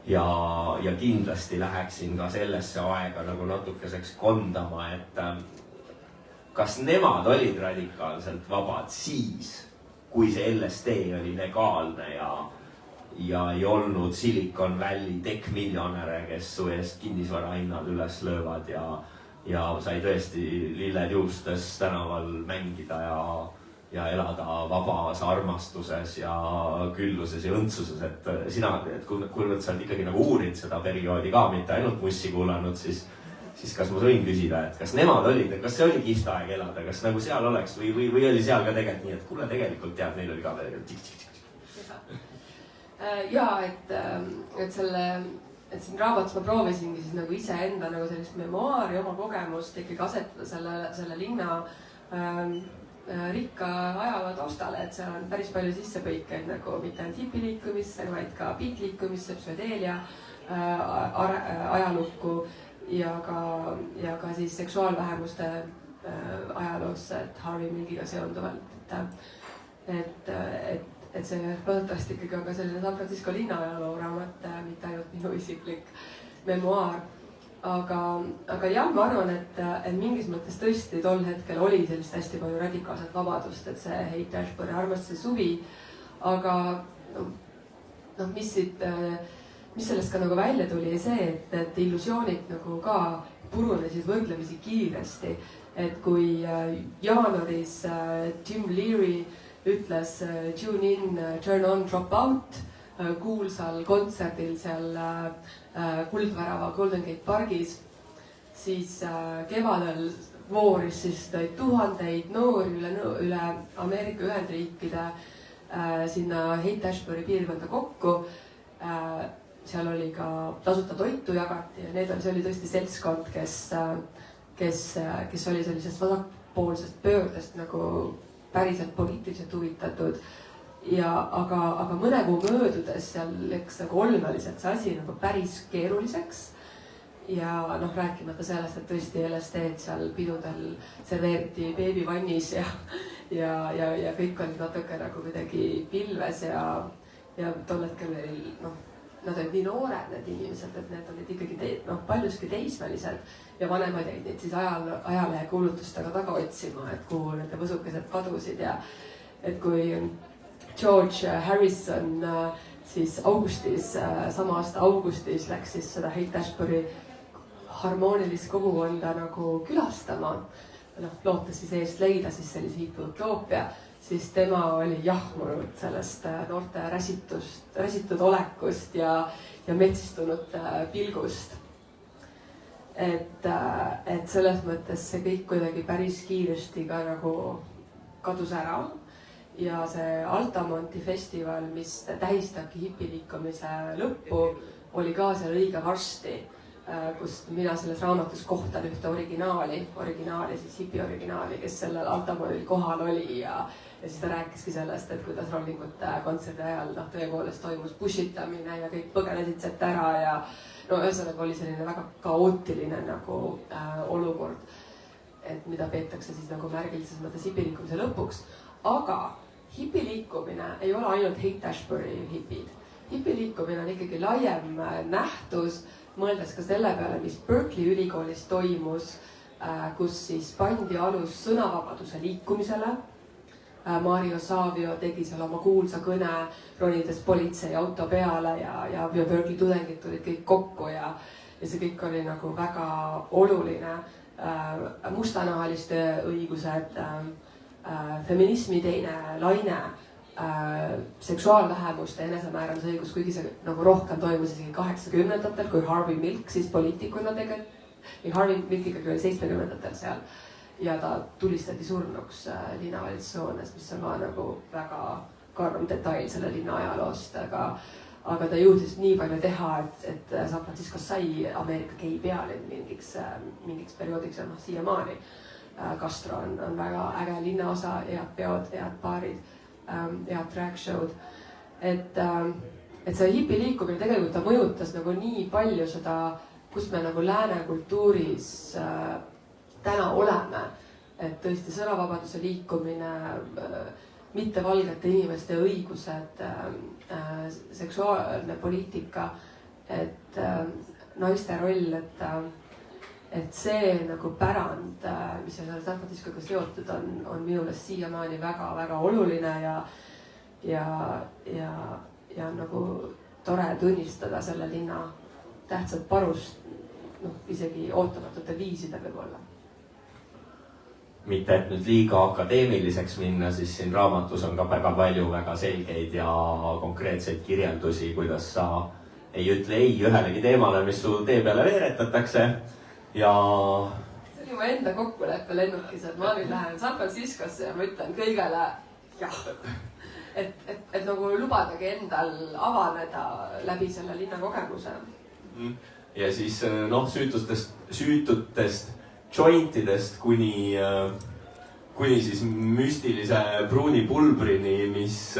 Speaker 2: ja kindlasti läheksin ka sellesse aega nagu natukeseks kondama, et kas nemad olid radikaalselt vabad siis, kui see LSD oli legaalne ja ei olnud Silicon Valley tech-miljonäre, kes su eest kinnisvarahinnad üles löövad ja sai tõesti lilled juustes tänaval mängida ja elada vabas armastuses ja külluses ja õndsuses, et sina, kui sa oled ikkagi nagu uurid seda perioodi ka, mitte ainult mussi kuulanud, siis kas ma võin küsida, et kas nemad olid, kas see oli kihvt aeg elada, kas nagu seal oleks või oli seal ka tegelikult nii, et kuule, tegelikult tead, neil oli ka veel
Speaker 3: et siin raamatus ma proovisingi siis nagu iseenda nagu sellist memoaari, oma kogemust ikkagi asetada selle linna rikka ajaloo taustale, et seal on päris palju sissepõikeid nagu mitte ainult hipiliikumisse, vaid ka beat-liikumisse, psühhedeelia ajalukku ja ka siis seksuaalvähemuste ajaloosse, et Harvey Milkiga seonduvalt, et see loodetavasti ikkagi on ka selline San Francisco linna ajaloo raamat, mitte ainult minu isiklik memoaar. Aga jah, ma arvan, et mingis mõttes tõesti tol hetkel oli sellist hästi palju radikaalset vabadust, et see Haight-Ashbury armastuse suvi, aga mis sellest ka nagu välja tuli, see, et illusioonid nagu ka purunesid võrdlemisi kiiresti, et kui jaanuaris Tim Leary ütles Tune in, turn on, drop out kuulsal kontserdil seal Kuldvärava Golden Gate pargis, siis kevadel vooris siis tuhandeid noori üle Ameerika Ühendriikide sinna Haight-Ashbury piirkonda kokku. Seal oli ka tasuta toitu jagati ja see oli tõesti seltskond, kes oli sellisest vasakpoolsest pöördest nagu päriselt poliitiliselt huvitatud aga mõne kuu möödudes seal läks nagu olmeliselt see asi nagu päris keeruliseks ja rääkimata sellest, et tõesti LSD-d seal pidudel serveeriti beebivannis ja kõik olid natuke nagu kuidagi pilves ja tol hetkel nad olid nii noored, need inimesed, et need olid ikkagi paljuski teismelised ja vanemad jäid neid siis ajalehe kuulutustega taga otsima, et kuhu nende võsukesed kadusid ja et kui George Harrison siis sama aasta augustis läks siis seda Haight-Ashbury harmoonilist kogukonda nagu külastama, lootes siis eest leida siis sellise hiiputoopia, siis tema oli jahmunud sellest noorte räsitud olekust ja metsistunud pilgust. Et selles mõttes see kõik kuidagi päris kiiresti ka nagu kadus ära ja see Altamonti festival, mis tähistabki hipiliikumise lõppu, oli ka seal õige varsti, kus mina selles raamatus kohtan ühte originaali siis hipi originaali, kes sellel Altamonil kohal oli ja siis ta rääkiski sellest, et kuidas Rollingute kontserdi ajal tõepoolest toimus pushitamine ja kõik põgenesid sealt ära ja ühesõnaga oli selline väga kaootiline nagu olukord, et mida peetakse siis nagu märgilises mõttes hipiliikumise lõpuks, aga hipiliikumine ei ole ainult Haight-Ashbury hipid. Hipiliikumine on ikkagi laiem nähtus, mõeldes ka selle peale, mis Berkeley ülikoolis toimus, kus siis pandi alus sõnavabaduse liikumisele, Mario Savio tegi seal oma kuulsa kõne, ronides politseiauto peale ja Berkeley tudengid tulid kõik kokku ja see kõik oli nagu väga oluline. Mustanahaliste õigused, feminismi teine laine, seksuaalvähemuste enesemääramise õigus, kuigi see nagu rohkem toimus isegi 80-ndatel, kui Harvey Milk siis poliitikuna Harvey Milk ikkagi oli 70-ndatel seal ja ta tulistati surnuks linnavalitsushoones, mis on ka nagu väga karm detail selle linna ajaloost, aga ta jõudis nii palju teha, et San Francisco sai Ameerika gei pealinn mingiks perioodiks ja siiamaani. Castro on väga äge linnaosa, head peod, head baarid, head track show'd. Et see hipi liikumine tegelikult ta mõjutas nagu nii palju seda, kus me nagu lääne kultuuris täna oleme, et tõesti sõnavabaduse liikumine, mittevalgete inimeste õigused, seksuaalne poliitika, et naiste roll, et see nagu pärand, mis on San Franciscoga seotud, on minu meelest siiamaani väga-väga oluline ja nagu tore tunnistada selle linna tähtsat panust, isegi ootamatute viiside võib-olla.
Speaker 2: Mitte et nüüd liiga akadeemiliseks minna, siis siin raamatus on ka väga palju väga selgeid ja konkreetseid kirjeldusi, kuidas sa ei ütle ei ühelegi teemale, mis su tee peale veeretatakse ja...
Speaker 3: See oli mu enda kokkuleppe lennukis, et ma nüüd lähen San Franciscosse ja ma ütlen kõigele jah. Et nagu lubadagi endal avaneda läbi selle linna kogemuse.
Speaker 2: Ja siis süütutest jointidest kuni siis müstilise pruuni pulbrini, mis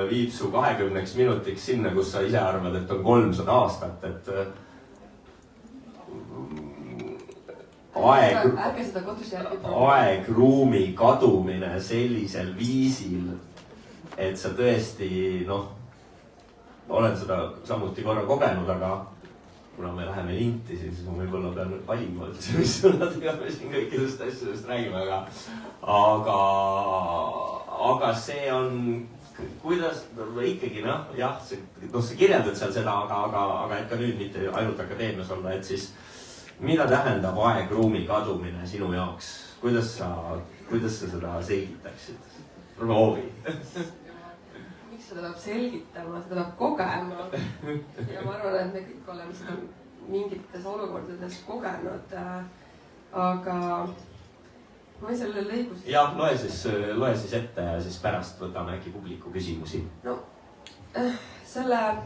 Speaker 2: viib su 20 minutiks sinna, kus sa ise arvad, et on 300 aastat, et aegruumi kadumine sellisel viisil, et sa tõesti, olen seda samuti korra kogenud, aga kuna me läheme linti, siis ma võib-olla pean valima üldse, mis sõnadega me siin kõikidest asjadest räägime, aga see on, kuidas ikkagi sa kirjeldad seal seda, aga et ka nüüd mitte ainult akadeemias olla, et siis mida tähendab aegruumi kadumine sinu jaoks? Kuidas sa seda selgitaksid? Proovi.
Speaker 3: Seda peab selgitama, seda peab kogema ja ma arvan, et me kõik oleme seda mingites olukordades kogenud, aga ma ei selle lõigus...
Speaker 2: Jah, loe siis ette ja siis pärast võtame äkki publiku küsimusi.
Speaker 3: Selle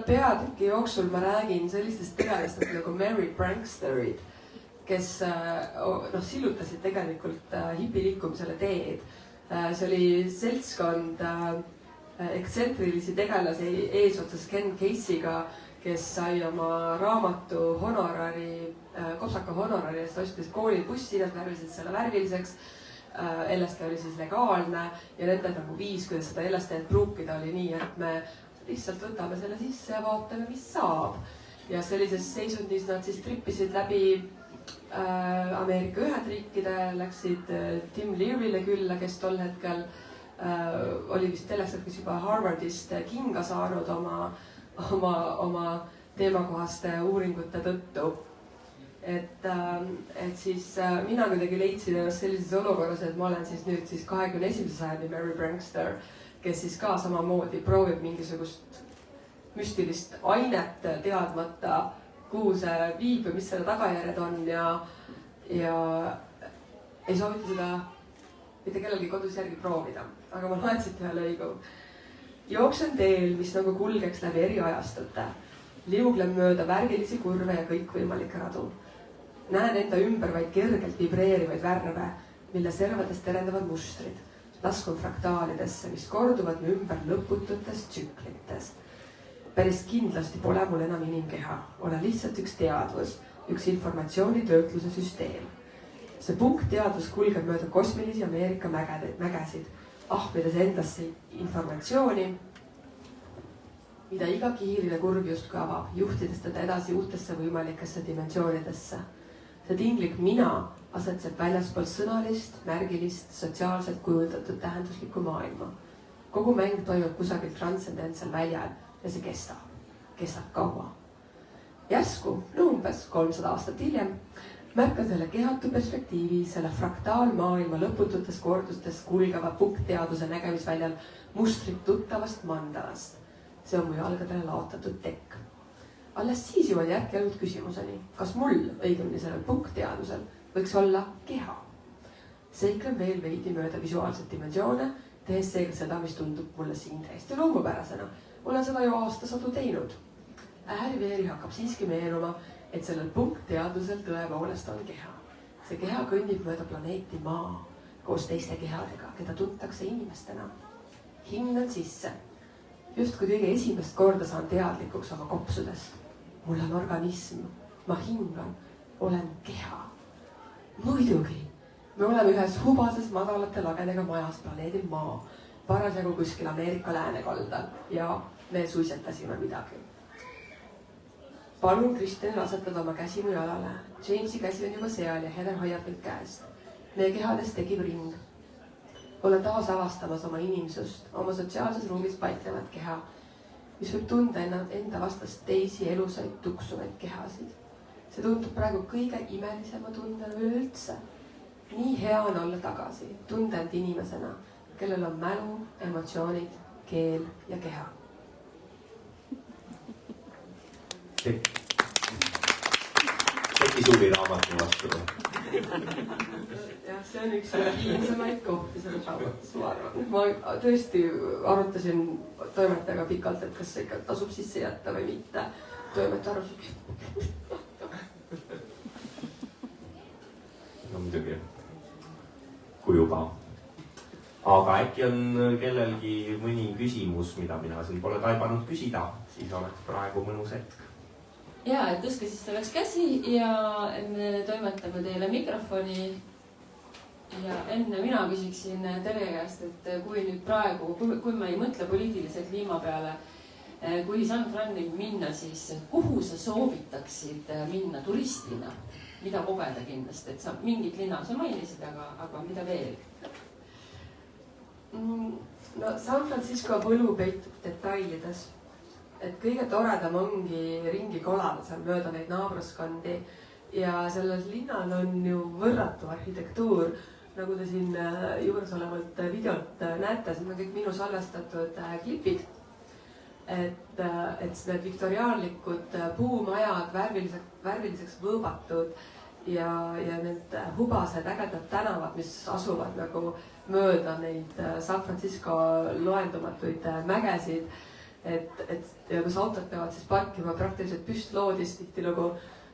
Speaker 3: peatüki jooksul ma räägin sellistest tegelastest nagu Mary Pranksterid, kes sillutasid tegelikult hipiliikumisele teed. See oli seltskond ektsentrilisi tegelasi eesotsas Ken Casey'ga, kes sai oma raamatu honorari, kopsaka honorari eest ostis koolibussi, nad värvisid selle värviliseks. LSD oli siis legaalne ja nende nagu viis, kuidas seda LSD-d pruukida oli nii, et me lihtsalt võtame selle sisse ja vaatame, mis saab. Ja sellises seisundis nad siis trippisid läbi Ameerika Ühendriikide, läksid Tim Leary'le külla, kes tol hetkel oli vist telesõrkis juba Harvardist kinga saanud oma teemakohaste uuringute tõttu. Et siis mina kuidagi leidsin ennast sellises olukorras, et ma olen siis nüüd 21. sajandi Mary Prankster, kes siis ka samamoodi proovib mingisugust müstilist ainet teadmata, kuhu see viib ja mis selle tagajärjed on ja ei soovita seda mitte kellelgi kodus järgi proovida, aga ma loen siit ühe lõigu. Jooksen teel, mis nagu kulgeks läbi eri ajastute. Liuglen mööda värvilisi kurve ja kõikvõimalikke radu. Näen enda ümber vaid kergelt vibreerivaid värve, mille servadest terendavad mustrid. Laskun fraktaalidesse, mis korduvad mu ümber lõpututes tsüklites. Päris kindlasti pole mul enam inimkeha. Olen lihtsalt üks teadvus, üks informatsioonitöötluse süsteem. See punkteadvus kulgeb mööda kosmilisi Ameerika mägesid, ahmides endasse informatsiooni, mida iga kihiline kurv justkui avab, juhtides teda edasi uutesse võimalikesse dimensioonidesse. See tinglik mina asetseb väljaspool sõnalist, märgilist, sotsiaalselt kujundatud tähenduslikku maailma. Kogu mäng toimub kusagil transcendentsel väljal ja see kestab kaua. Järsku, umbes 300 aastat hiljem, märkan selle kehatu perspektiivi, selle fraktaalmaailma lõpututes kordustes kulgeva pukkteaduse nägemisväljal mustrit tuttavast mandalast. See on mu jalgadele laotatud tekk. Alles siis jõuan järk-järgult küsimuseni, kas mul, õigemini sellel pukkteadusel, võiks olla keha. Seiklen veel veidi mööda visuaalset dimensioone, tehes seega seda, mis tundub mulle siin täiesti loomupärasena. Olen seda ju aastasadu teinud. Ääri-veeri hakkab siiski meenuma, et sellel pukkteadusel tõepoolest on keha. See keha kõnnib mööda planeeti Maa koos teiste kehadega, keda tuntakse inimestena. Hingan sisse. Just kui kõige esimest korda saan teadlikuks oma kopsudest. Mul on organism, ma hingan, olen keha. Muidugi, me oleme ühes hubases madalate lagedega majas planeedil Maa, parasjagu kuskil Ameerika läänekaldal ja me suisetasime midagi. Palun Kristjanil asetada oma käsi mu jalale. Jamesi käsi on juba seal ja Heather hoiab mind käest. Meie kehades tekib ring. Olen taas avastamas oma inimsust, oma sotsiaalses ruumis paiknevat keha, mis võib tunda enda vastast teisi elusaid tuksuvaid kehasid. See tundub praegu kõige imelisema tundena üleüldse. Nii hea on olla tagasi, tunda end inimesena, kellel on mälu, emotsioonid, keel ja keha.
Speaker 2: Tekkis huvi raamatu vastu.
Speaker 3: Jah, see on üks piinsamaid kohti selles raamatus, ma arvan. Ma tõesti arutasin toimetajaga pikalt, et kas see ikka tasub sisse jätta või mitte. Toimetaja arvas.
Speaker 2: No muidugi. Kui juba. Aga äkki on kellelgi mõni küsimus, mida mina siin pole taibanud küsida, siis oleks praegu mõnus hetk.
Speaker 1: Ja, et tõske siis oleks käsi ja me toimetame teile mikrofoni. Ja enne mina küsiksin Tere käest, et kui nüüd praegu, kui ma ei mõtle poliitilise kliima peale, kui San Franil minna, siis kuhu sa soovitaksid minna turistina? Mida kogeda kindlasti, et sa mingit linna sa mainisid, aga mida veel?
Speaker 3: No San Francisco võlu peitub detailides. Et kõige toredam ongi ringi kolada seal mööda neid naabruskondi ja sellel linnal on ju võrratu arhitektuur. Nagu te siin juuresolevalt videolt näete, siin on kõik minu salvestatud klipid. Et need viktoriaanlikud puumajad värviliseks võõbatud ja need hubased ägedad tänavad, mis asuvad nagu mööda neid San Francisco loendumatuid mägesid. Ja kus autod peavad siis parkima praktiliselt püstloodis tihtilugu,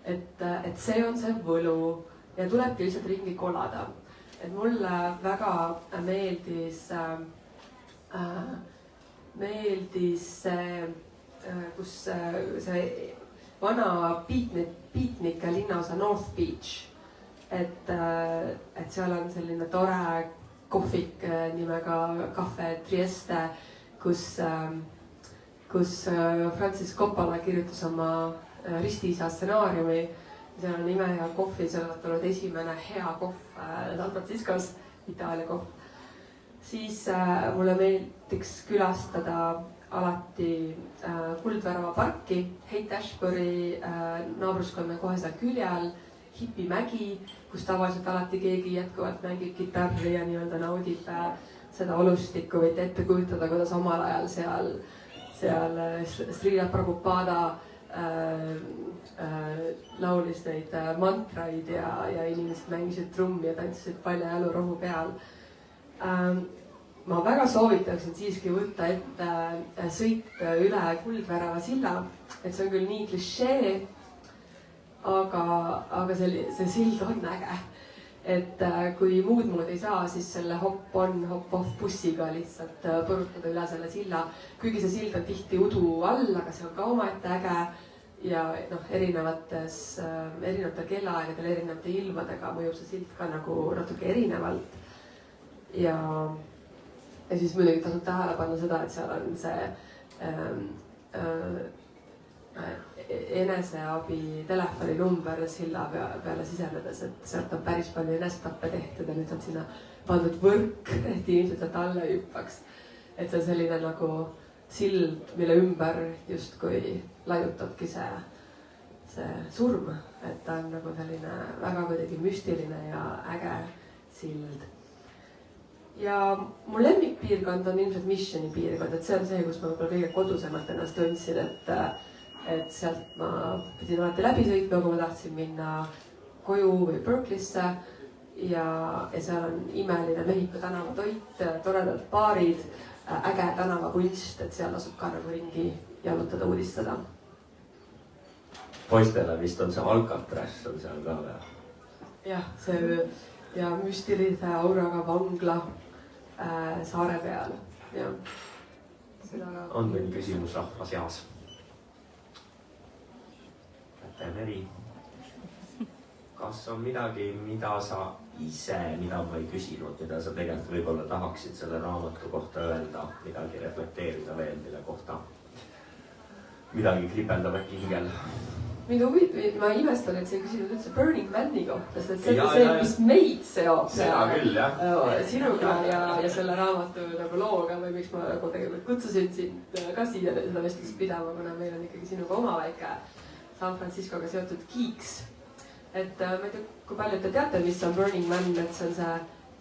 Speaker 3: et see on see võlu ja tulebki lihtsalt ringi kolada. Et mulle väga meeldis see, kus see vana piitnike linnaosa North Beach, et seal on selline tore kohvik nimega Cafe Trieste, kus Francis Coppola kirjutas oma ristiisa stsenaariumi. Seal on imehea kohvi, seal on tulnud esimene hea kohv San Franciscos, Itaalia kohv. Siis mulle meeldiks külastada alati Kuldvärava parki, Haight-Ashbury naabruskonna kohe seal külje all, Hipimägi, kus tavaliselt alati keegi jätkuvalt mängib kitarri ja nii-öelda naudib seda olustikku. Võite ette kujutada, kuidas omal ajal seal Srila Prabhupada laulis neid mantraid ja inimesed mängisid trummi ja tantsisid palja jalurohu peal. Ma väga soovitaksin siiski võtta ette sõit üle Kuldvärava silla, et see on küll nii klišee, aga see sild on äge. Et kui muud mood ei saa, siis selle hop-on, hop-off bussiga lihtsalt põrutada üle selle silla. Kuigi see sild on tihti udu all, aga see on ka omaette äge. Ja erinevatel kellaaegadel, erinevate ilmadega mõjub see sild ka nagu natuke erinevalt. Ja siis muidugi tasub tähele panna seda, et seal on see eneseabi telefoninumber silla peale sisenedes, et sealt on päris palju enesetappe tehtud ja nüüd on sinna pandud võrk, et inimesed sealt alla hüppaks. et see on selline nagu sild, mille ümber justkui laiutabki see surm, et ta on nagu selline väga kuidagi müstiline ja äge sild. ja mu lemmikpiirkond on ilmselt Missioni piirkond, et see on see, kus ma võib-olla kõige kodusemalt ennast tundsin, et sealt ma pidin alati läbi sõitma, kui ma tahtsin minna koju või Berkeley'sse ja seal on imeline Mehhiko tänavatoit, toredad baarid, äge tänavakunst, et seal asub ka nagu ringi jalutada, uudistada.
Speaker 2: Poistele vist on see Alcatraz on seal ka veel.
Speaker 3: jah, see ja müstilise auraga vangla saare peal, jah.
Speaker 2: On meil küsimus rahva seas? Meri, kas on midagi, mida sa ise, mida ma ei küsinud, mida sa tegelikult võib-olla tahaksid selle raamatu kohta öelda, midagi reflekteerida veel, mille kohta midagi kripeldab äkki hingel?
Speaker 3: Ma imestan, et sa ei küsinud üldse Burning Mani kohta, sest see on see, mis meid seob sinuga ja selle raamatu nagu looga või miks ma nagu tegelikult kutsusin sind ka siia seda vestlust pidama, kuna meil on ikkagi sinuga oma väike San Franciscoga seotud kiiks. Et ma ei tea, kui palju te teate, mis on Burning Man, et see on see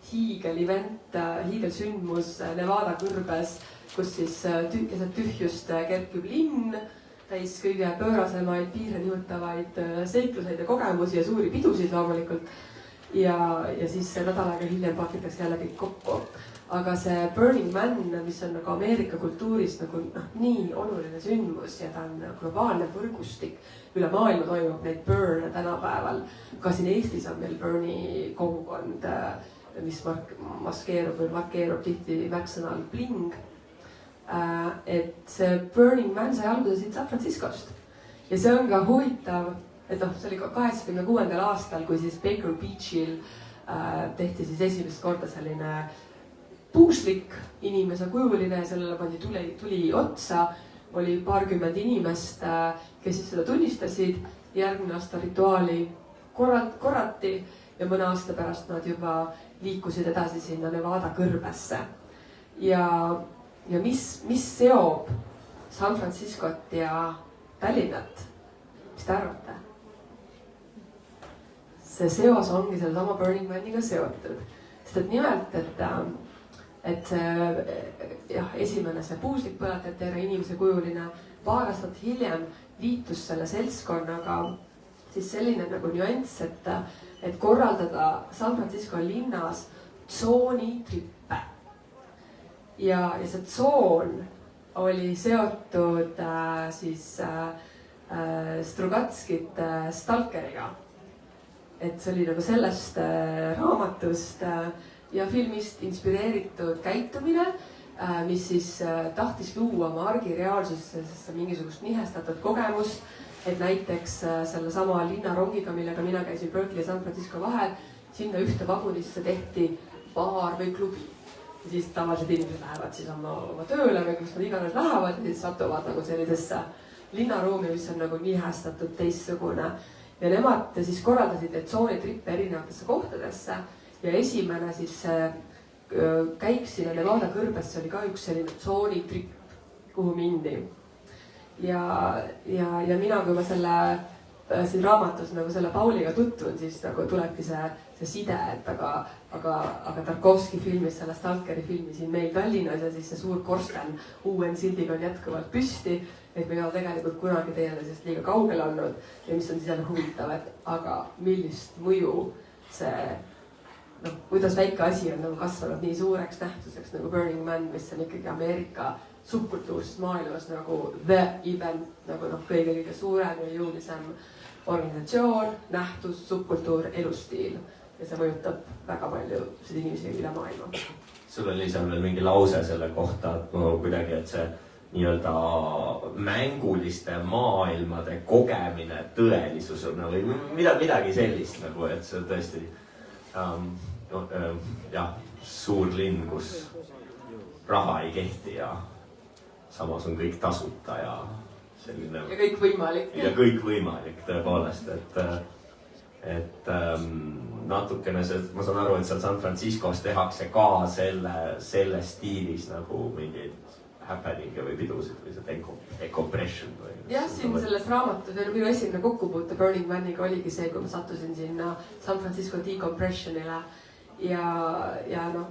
Speaker 3: hiigelevent, hiigelsündmus Nevada kõrbes, kus siis keset tühjust kerkib linn, täis kõige pöörasemaid, piire nihutavaid seikluseid ja kogemusi ja suuri pidusid loomulikult. Ja siis nädal aega hiljem pakitakse jälle kõik kokku. Aga see Burning Man, mis on nagu Ameerika kultuuris nagu nii oluline sündmus ja ta on globaalne võrgustik. Üle maailma toimub neid Burne tänapäeval. Ka siin Eestis on meil Burni kogukond, mis markeerub tihti märksõnal bling. Et see Burning Man sai alguse siit San Franciscost. Ja see on ka huvitav, et see oli 86. aastal, kui siis Baker Beachil tehti siis esimest korda selline puuslik inimese kujuline ja sellele pandi tuli otsa. Oli paarkümmend inimest, kes siis seda tunnistasid. Järgmine aasta rituaali korrati ja mõne aasta pärast nad juba liikusid edasi sinna Nevada kõrbesse. Ja mis seob San Franciscot ja Tallinnat? Mis te arvate? See seos ongi selle sama Burning Maniga seotud. Sest et nimelt, et see esimene see puuslik põletati ära inimese kujuline, paar aastat hiljem liitus selle seltskonnaga siis selline nagu nüanss, et korraldada San Francisco linnas tsoonitrippe. Ja see tsoon oli seotud siis Strugatskit Stalkeriga. Et see oli nagu sellest raamatust ja filmist inspireeritud käitumine, mis siis tahtis luua oma argireaalsusesse mingisugust nihestatud kogemust, et näiteks selle sama linnarongiga, millega mina käisin Berkeley ja San Francisco vahel, sinna ühte vagunisse tehti baar või klubi. Ja siis tavaliselt inimesed lähevad siis oma tööle või kus nad iganes lähevad ja siis satuvad nagu sellisesse linnaruumi, mis on nagu nihestatud teistsugune. Ja nemad siis korraldasid need tsoonitrippe erinevatesse kohtadesse. Ja esimene siis käik sinna Nevada kõrbesse oli ka üks selline tsoonitripp, kuhu mindi. Ja mina, kui ma siin raamatus nagu selle Pauliga tutvun, siis nagu tulebki see side, et aga Tarkovski filmis selle Stalkeri filmi siin meil Tallinnas ja siis see suur korsten UN sildiga on jätkuvalt püsti, et me ei ole tegelikult kunagi teile sellest liiga kaugel olnud ja mis on siis jälle huvitav, et aga millist mõju see kuidas väike asi on nagu kasvanud nii suureks nähtuseks nagu Burning Man, mis on ikkagi Ameerika subkultuurses maailmas nagu the event, nagu kõige suurem ja jõulisem organisatsioon, nähtus, subkultuur, elustiil. Ja see mõjutab väga palju inimesi üle maailma.
Speaker 2: Sul oli seal veel mingi lause selle kohta, et kuidagi, et see nii-öelda mänguliste maailmade kogemine, tõelisus on või midagi sellist nagu, et see tõesti suur linn, kus raha ei kehti ja samas on kõik tasuta ja selline.
Speaker 3: ja kõikvõimalik.
Speaker 2: ja kõikvõimalik tõepoolest, et natukene see, ma saan aru, et seal San Franciscos tehakse ka selle stiilis nagu mingeid happening'e või pidusid või see decompression või.
Speaker 3: jah, siin selles raamatus minu esimene kokkupuute Burning Maniga oligi see, kui ma sattusin sinna San Francisco decompressionile ja noh,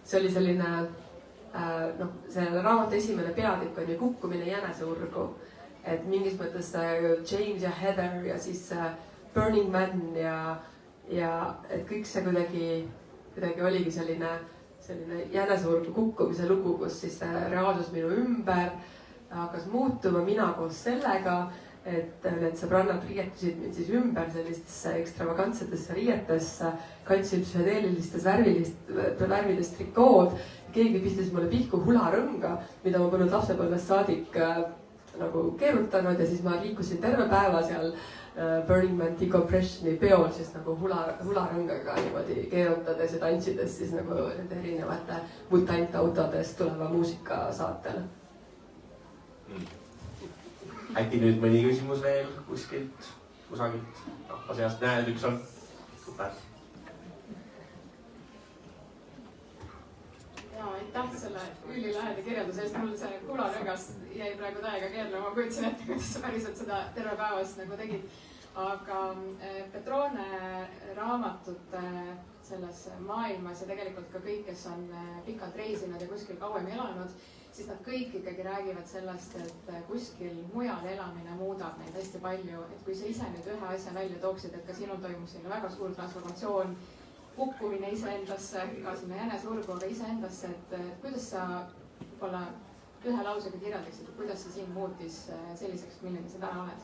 Speaker 3: see oli selline selle raamatu esimene peatükk on ju kukkumine jäneseurgu, et mingis mõttes James ja Heather ja siis Burning Man ja et kõik see kuidagi oligi selline jäneseurgu kukkumise lugu, kus siis reaalsus minu ümber hakkas muutuma, mina koos sellega, et need sõbrannad riietusid mind siis ümber sellistesse ekstravagantsetesse riietesse, kandsin psühhedeelilistes värvilist trikood, keegi pistis mulle pihku hularõnga, mida ma polnud lapsepõlvest saadik nagu keerutanud ja siis ma liikusin terve päeva seal Burning Man decompressioni peol siis nagu hularõngaga niimoodi keerutades ja tantsides siis nagu nende erinevate mutantautodest tuleva muusika saatel.
Speaker 2: Äkki nüüd mõni küsimus veel kuskilt, kusagilt rahva seast, näed, üks on. Super.
Speaker 4: Ja aitäh selle ülilaheda kirjelduse eest, mul see hularõngas jäi praegu täiega keerlema, ma kuulsin ette, kuidas sa päriselt seda terve päevast nagu tegid. Aga Petrone raamatute selles maailmas ja tegelikult ka kõik, kes on pikalt reisinud ja kuskil kauem elanud, siis nad kõik ikkagi räägivad sellest, et kuskil mujal elamine muudab neid hästi palju. Et kui sa ise nüüd ühe asja välja tooksid, et ka sinul toimus selline väga suur transformatsioon, kukkumine iseendasse, ka sinna jäneseurgu, aga iseendasse, et kuidas sa võib-olla ühe lausega kirjeldaksid, kuidas see sind muutis selliseks, milline sa täna oled?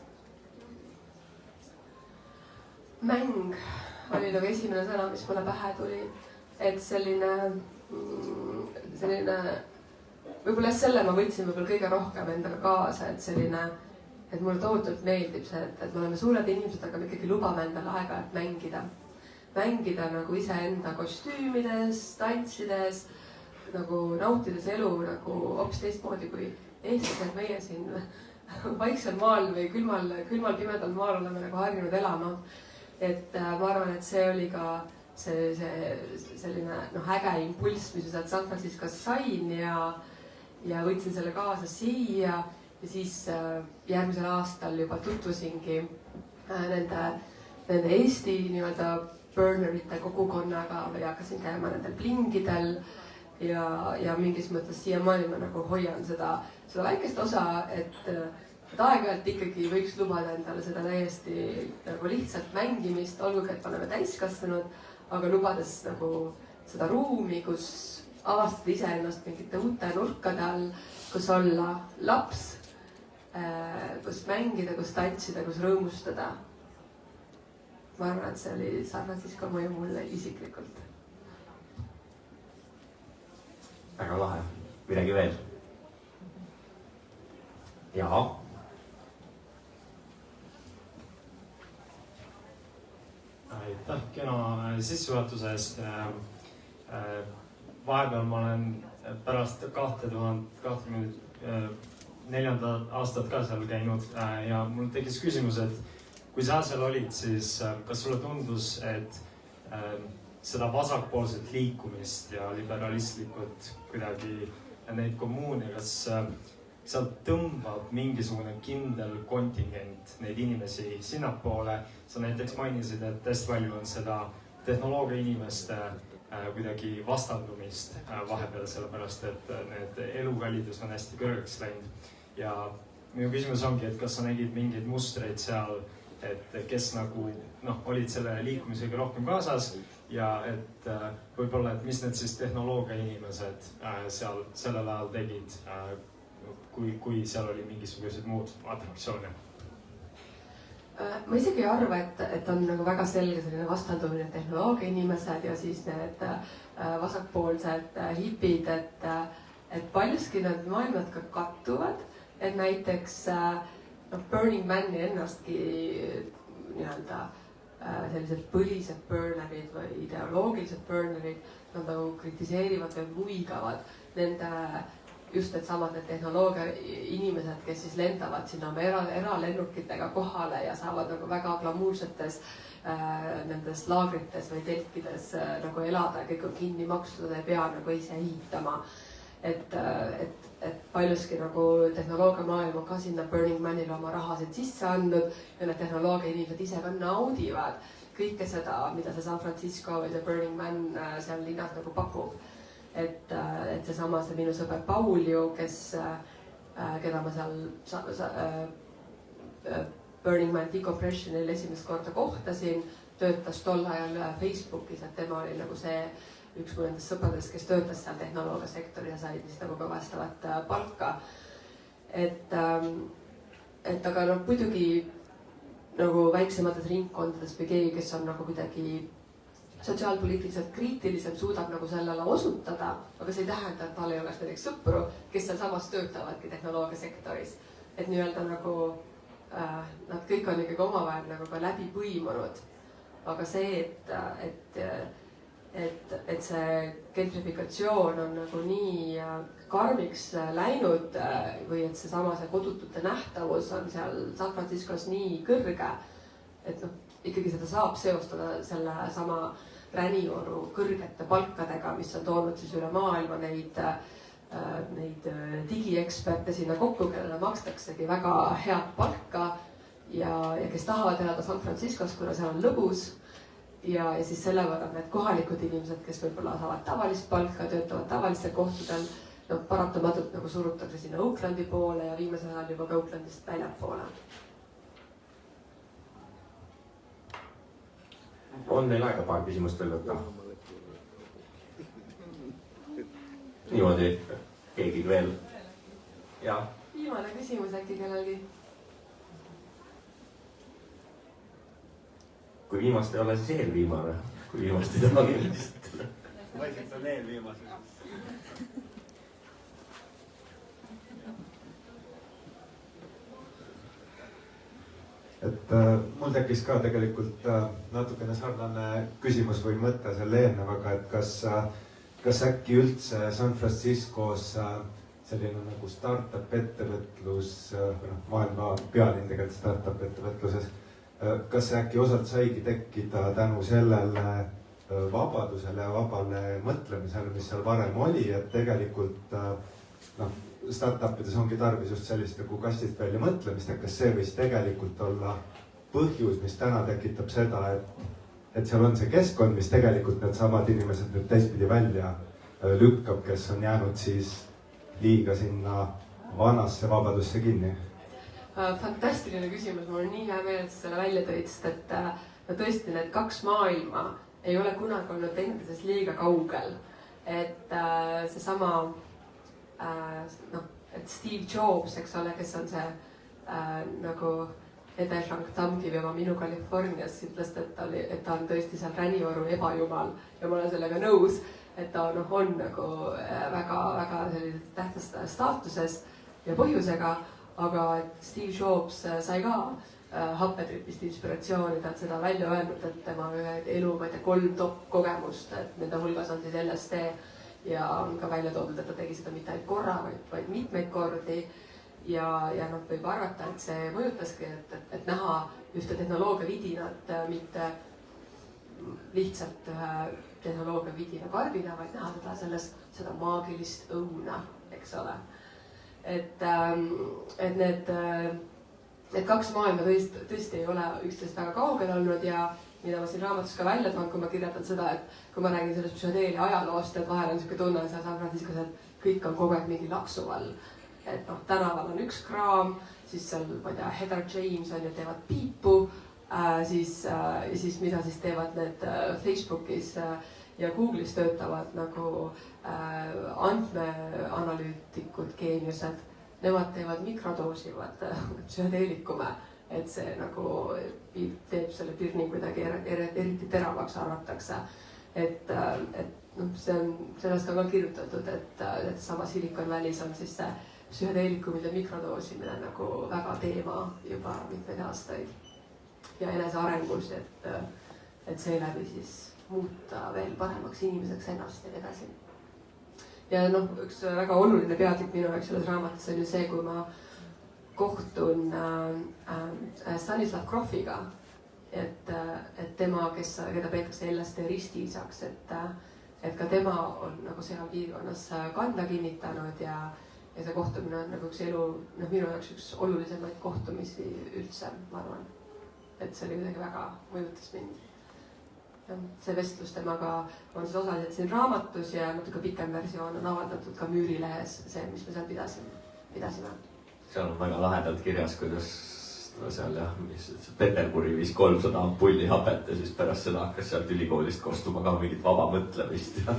Speaker 3: Mäng oli nagu esimene sõna, mis mulle pähe tuli, et selline võib-olla selle ma võtsin võib-olla kõige rohkem endaga kaasa, et selline, et mulle tohutult meeldib see, et me oleme suured inimesed, aga me ikkagi lubame endale aeg-ajalt mängida nagu iseenda kostüümides, tantsides, nagu nautides elu nagu hoopis teistmoodi kui eestlased meie siin vaiksel maal või külmal pimedal maal oleme nagu harjunud elama. Et ma arvan, et see oli ka see selline äge impulss, mis ma sealt San Franciscos sain ja võtsin selle kaasa siia ja siis järgmisel aastal juba tutvusingi nende Eesti nii-öelda burnerite kogukonnaga või hakkasin käima nendel plingidel ja mingis mõttes siiamaani ma nagu hoian seda väikest osa, et aeg-ajalt ikkagi võiks lubada endale seda täiesti nagu lihtsalt mängimist, olgugi, et oleme täiskasvanud, aga lubades nagu seda ruumi, kus avastada iseennast mingite uute nurkade all, kus olla laps, kus mängida, kus tantsida, kus rõõmustada. Ma arvan, et see oli San Francisco mõju mulle isiklikult.
Speaker 2: Väga lahe. Midagi veel? Jaa.
Speaker 5: Aitäh kena sissejuhatuse eest. Vahepeal ma olen pärast 2024. aastat ka seal käinud ja mul tekkis küsimus, et kui sa seal olid, siis kas sulle tundus, et seda vasakpoolset liikumist ja liberalistlikult kuidagi neid kommuune, kas sealt tõmbab mingisugune kindel kontingent neid inimesi sinnapoole? Sa näiteks mainisid, et hästi palju on seda tehnoloogia inimeste kuidagi vastandumist vahepeal, sellepärast et need elukallidus on hästi kõrgeks läinud. Ja minu küsimus ongi, et kas sa nägid mingeid mustreid seal, et kes nagu olid selle liikumisega rohkem kaasas ja et võib-olla, et mis need siis tehnoloogia inimesed seal sellel ajal tegid, kui seal oli mingisugused muud atraktsioone?
Speaker 3: Ma isegi ei arva, et on nagu väga selge selline vastandumine tehnoloogia inimesed ja siis need vasakpoolsed hipid, et paljuski need maailmad ka kattuvad, et näiteks Burning Mani ennastki nii-öelda sellised põlised burnerid või ideoloogilised burnerid, nad nagu kritiseerivad või muigavad nende just needsamad need tehnoloogia inimesed, kes siis lendavad sinna oma eralennukitega kohale ja saavad nagu väga glamuursetes nendes laagrites või telkides nagu elada ja kõik on kinni makstud, ei pea nagu ise ehitama. Et paljuski nagu tehnoloogia maailm on ka sinna Burning Manile oma rahasid sisse andnud ja need tehnoloogia inimesed ise ka naudivad kõike seda, mida see San Francisco või see Burning Man seal linnas nagu pakub. Et seesama see minu sõber Paul ju, keda ma seal Burning Man Decompressionil esimest korda kohtasin, töötas tol ajal Facebookis, et tema oli nagu see üks mu nendest sõpradest, kes töötas seal tehnoloogiasektoris ja sai siis nagu ka vastavat palka. Et aga noh, muidugi nagu väiksemates ringkondades või keegi, kes on nagu kuidagi sotsiaalpoliitiliselt kriitilisem, suudab nagu sellele osutada, aga see ei tähenda, et tal ei oleks näiteks sõpru, kes seal samas töötavadki tehnoloogiasektoris. Et nii-öelda nagu nad kõik on ikkagi omavahel nagu ka läbi põimunud. Aga see, et see gentrifikatsioon on nagu nii karmiks läinud või et seesama see kodutute nähtavus on seal San Franciscos nii kõrge, et noh, ikkagi seda saab seostada selle sama Ränivoru kõrgete palkadega, mis on toonud siis üle maailma neid digieksperte sinna kokku, kellele makstaksegi väga head palka ja kes tahavad elada San Franciscos, kuna seal on lõbus. Ja siis selle võrra need kohalikud inimesed, kes võib-olla saavad tavalist palka, töötavad tavalistel kohtadel, no paratamatult nagu surutakse sinna Oaklandi poole ja viimasel ajal juba ka Oaklandist väljapoole.
Speaker 2: On neil aega paar küsimust veel võtta? Niimoodi, keegi veel? Ja.
Speaker 3: Viimane küsimus äkki kellelgi?
Speaker 2: Kui viimast ei ole, siis eelviimane. Kui viimast ei ole kindlasti.
Speaker 6: Vaikselt on eelviimase. Mul tekkis ka tegelikult natukene sarnane küsimus või mõte selle eelnevaga, et kas äkki üldse San Franciscos selline nagu startup ettevõtlus, maailma pealinn tegelikult startup ettevõtluses, kas see äkki osalt saigi tekkida tänu sellele vabadusele ja vabale mõtlemisele, mis seal varem oli, et tegelikult startupides ongi tarvis just sellist nagu kastist välja mõtlemist, et kas see võis tegelikult olla põhjus, mis täna tekitab seda, et seal on see keskkond, mis tegelikult need samad inimesed nüüd teistpidi välja lükkab, kes on jäänud siis liiga sinna vanasse vabadusse kinni.
Speaker 3: Fantastiline küsimus, mul on nii hea meel, et sa selle välja tõid, sest et tõesti need kaks maailma ei ole kunagi olnud teineteisest liiga kaugel. Et seesama, et Steve Jobs, eks ole, kes on see nagu Ede Shank Tamkivi oma Minu Californias ütles, et ta on tõesti seal Ränivoru ebajumal ja ma olen sellega nõus, et ta on nagu väga sellises tähtsas staatuses ja põhjusega. Aga Steve Jobs sai ka happetripist inspiratsiooni, ta on seda välja öelnud, et tema elu, ma ei tea, 3 top kogemust, et nende hulgas on siis LSD ja on ka välja toodud, et ta tegi seda mitte ainult korra, vaid mitmeid kordi. Ja võib arvata, et see mõjutaski, et näha ühte tehnoloogia vidinat, mitte lihtsalt tehnoloogia vidina karbina, vaid näha seda maagilist õuna, eks ole. Et need kaks maailma tõesti ei ole üksteist väga kaugel olnud ja mida ma siin raamatus ka välja toon, kui ma kirjeldan seda, et kui ma räägin sellest psühhedeelia ajaloost, et vahel on niisugune tunne seal San Franciscos, et kõik on kogu aeg mingi laksu all. Et tänaval on üks kraam, siis seal, ma ei tea, Heather James on ju, teevad piipu, siis mida siis teevad need Facebookis ja Google'is töötavad nagu andmeanalüütikud, geeniused. Nemad teevad mikrodoosivad psühhedeelikume, et see nagu teeb selle pirni kuidagi eriti teravaks arvatakse. Et sellest on ka kirjutatud, et sama Silicon Valley's on siis see psühhedeelikumide mikrodoosimine nagu väga teema juba mitmeid aastaid ja enesearengus, et seeläbi siis muuta veel paremaks inimeseks ennast ja nii edasi. ja noh, üks väga oluline peatükk minu jaoks selles raamatus on ju see, kui ma kohtun Stanislav Grofiga, et tema, keda peetakse LSD ristiisaks, et ka tema on nagu seal piirkonnas kanda kinnitanud ja see kohtumine on nagu üks elu, noh, minu jaoks üks olulisemaid kohtumisi üldse, ma arvan. Et see oli kuidagi väga mõjutas mind. See vestlus temaga on siis osaliselt siin raamatus ja natuke pikem versioon on avaldatud ka Müürilehes, see, mis me seal pidasime.
Speaker 2: Seal on väga lahedalt kirjas, kuidas seal jah, Peterburi viis 300 ampulli hapet ja siis pärast seda hakkas sealt ülikoolist kostuma ka mingit vaba mõtlemist ja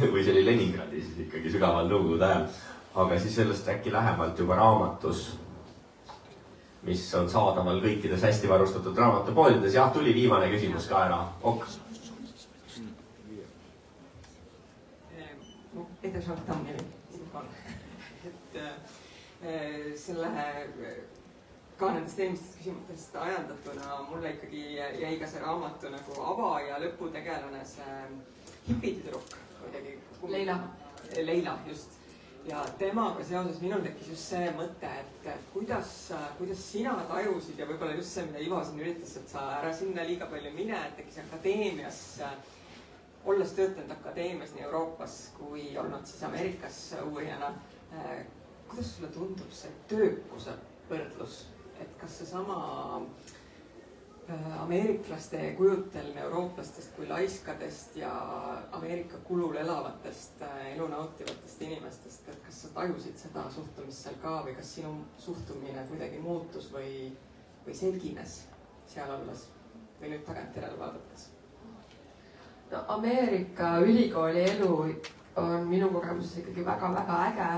Speaker 2: või see oli Leningradis siis ikkagi sügaval nõukogude ajal. Aga siis sellest äkki lähemalt juba raamatus, mis on saadaval kõikides hästi varustatud raamatupoodides. Jah, tuli viimane küsimus ka ära. Ok.
Speaker 7: Peeter Šaltamneri siinkohal. Selle ka nendest eelmistest küsimustest ajandatuna mulle ikkagi jäi ka see raamatu nagu ava ja lõputegelane, see hipitüdruk. Leila, just. Ja temaga seoses minul tekkis just see mõte, et kuidas sina tajusid ja võib-olla just see, mida Ivo siin üritas, et sa ära sinna liiga palju mine, et tekkis akadeemias, olles töötanud akadeemias nii Euroopas kui olnud siis Ameerikas uurijana. Kuidas sulle tundub see töökuse võrdlus, et kas see sama ameeriklaste kujutelne eurooplastest kui laiskadest ja Ameerika kulul elavatest elu nautivatest inimestest, et kas sa tajusid seda suhtumist seal ka või kas sinu suhtumine kuidagi muutus või selgines seal olles või nüüd tagantjärele vaadates?
Speaker 3: No, Ameerika ülikooli elu on minu kogemuses ikkagi väga-väga äge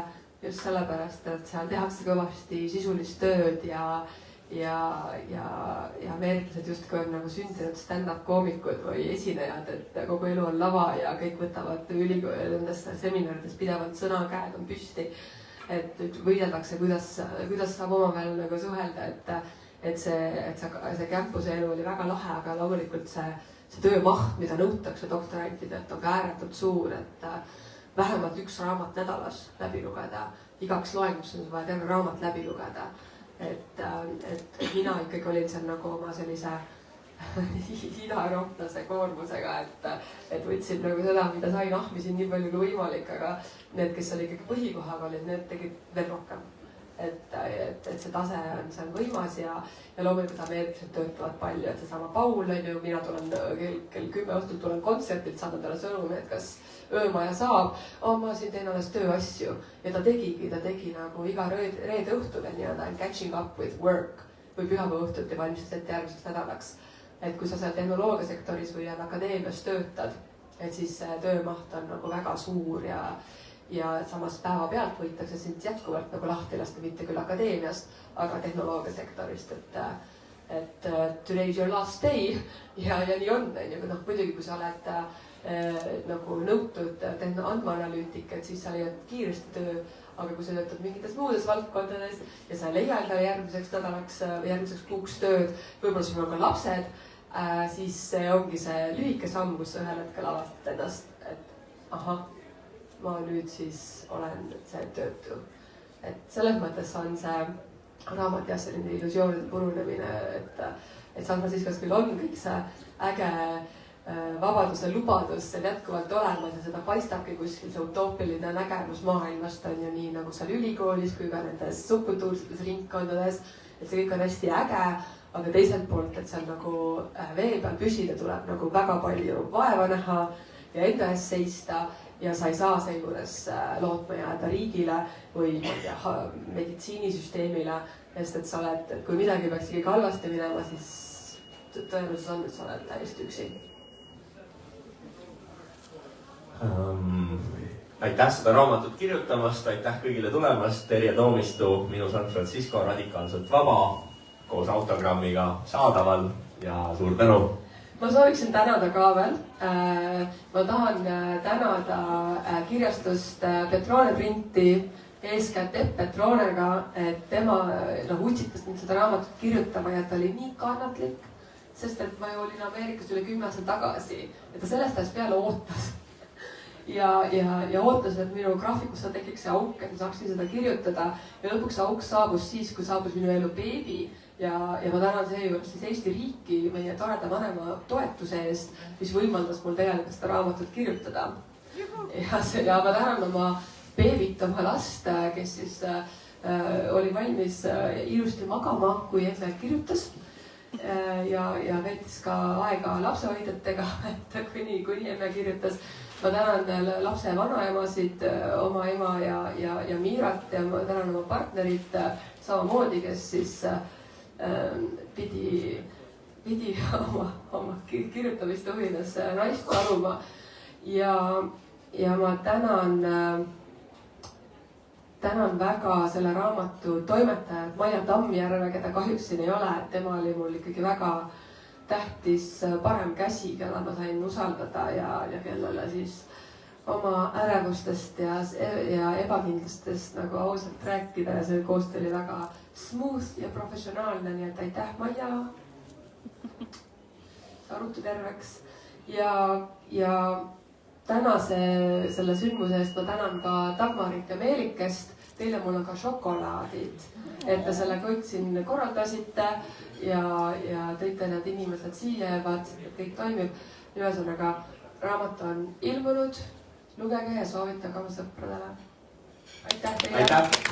Speaker 3: just sellepärast, et seal tehakse kõvasti sisulist tööd ja ameeriklased justkui on nagu sündinud stand-up koomikud või esinejad, et kogu elu on lava ja kõik võtavad ülikooli nendes seminarides pidevalt sõna, käed on püsti. Et võideldakse, kuidas saab omavahel nagu suhelda, et see campuse elu oli väga lahe, aga loomulikult see töömaht, mida nõutakse doktorantidelt, on ka ääretult suur, et vähemalt üks raamat nädalas läbi lugeda, igaks loenguks on vaja terve raamat läbi lugeda. Et mina ikkagi olin seal nagu oma sellise idaeurooplase koormusega, et võtsin nagu seda, mida sain, ahmisin nii palju kui võimalik, aga need, kes oli ikkagi põhikohaga olid, need tegid veel rohkem. Et see tase on seal võimas ja loomulikult ameeriklased töötavad palju, et seesama Paul on ju, mina tulen kell 10 õhtul tulen kontsertilt, saadan talle sõnumi, et kas öömaja saab, ma siin teen alles tööasju ja ta tegi nagu iga reede õhtul nii-öelda catching up with work või pühapäeva õhtuti valmistas ette järgmiseks nädalaks. Et kui sa seal tehnoloogiasektoris või akadeemias töötad, et siis töömaht on nagu väga suur ja samas päeva pealt võitakse sind jätkuvalt nagu lahti lasta, mitte küll akadeemiast, aga tehnoloogiasektorist, et today's your last day ja nii on. Muidugi, kui sa oled nagu nõutud andmeanalüütik, et siis sa leiad kiiresti töö, aga kui sa töötad mingites muudes valdkondades ja sa ei leia endale järgmiseks nädalaks või järgmiseks kuuks tööd, võib-olla sul on ka lapsed, siis see ongi see lühike samm, kus sa ühel hetkel avastad ennast, et ahah, ma nüüd siis olen see töötu. Et selles mõttes on see raamat jah, selline illusioonide purunemine, et San Franciscos küll on kõik see äge vabaduse lubadus seal jätkuvalt olemas ja seda paistabki kuskil see utoopiline nägemus maailmast on ju nii nagu seal ülikoolis kui ka nendes subkultuursetes ringkondades, et see kõik on hästi äge, aga teiselt poolt, et seal nagu vee peal püsida tuleb nagu väga palju vaeva näha ja enda ees seista ja sa ei saa seejuures lootma jääda riigile või meditsiinisüsteemile, sest et sa oled, et kui midagi peaks ikkagi halvasti minema, siis tõenäoliselt on, et sa oled täiesti üksi.
Speaker 2: Aitäh seda raamatut kirjutamast, aitäh kõigile tulemast, Terje Toomistu, minu San Francisco radikaalselt vaba, koos autogrammiga saadaval ja suur tänu!
Speaker 3: Ma sooviksin tänada ka veel. Ma tahan tänada kirjastust Petrone printi, eeskätt Petronega, et tema utsitas mind seda raamatut kirjutama ja ta oli nii kannatlik, sest et ma ju olin Ameerikas üle 10 aastat tagasi ja ta sellest ajast peale ootas. ja ootasin, et minu graafikusse tekiks see auk, et ma saaksin seda kirjutada. Ja lõpuks see auk saabus siis, kui saabus minu ellu beebi. Ja ma tänan seejuures siis Eesti riiki meie toreda vanema toetuse eest, mis võimaldas mul tegelikult seda raamatut kirjutada. Ja ma tänan oma beebit, oma last, kes siis oli valmis ilusti magama, kui emme kirjutas. Ja veetis ka aega lapsehoidjatega, et kuni emme kirjutas. Ma tänan lapse vanaemasid, oma ema ja Miirat ja ma tänan oma partnerit samamoodi, kes siis pidi oma kirjutamiste huvides naist paluma. Ja ma tänan väga selle raamatu toimetajat Maia Tammjärve, keda kahjuks siin ei ole, et tema oli mul ikkagi väga tähtis parem käsi, keda ma sain usaldada ja kellele siis oma ärevustest ja ebakindlustest nagu ausalt rääkida ja see koostöö oli väga smooth ja professionaalne, nii et aitäh, Maia! Sa rutu terveks ja tänase selle sündmuse eest ma tänan ka Dagmarit ja Meelikest. Teile mul on ka šokolaadid, et te selle kõik siin korraldasite ja tõite need inimesed siia ja vaatasid, et kõik toimib. Ühesõnaga, raamat on ilmunud, lugege ja soovitage oma sõpradele. Aitäh teile!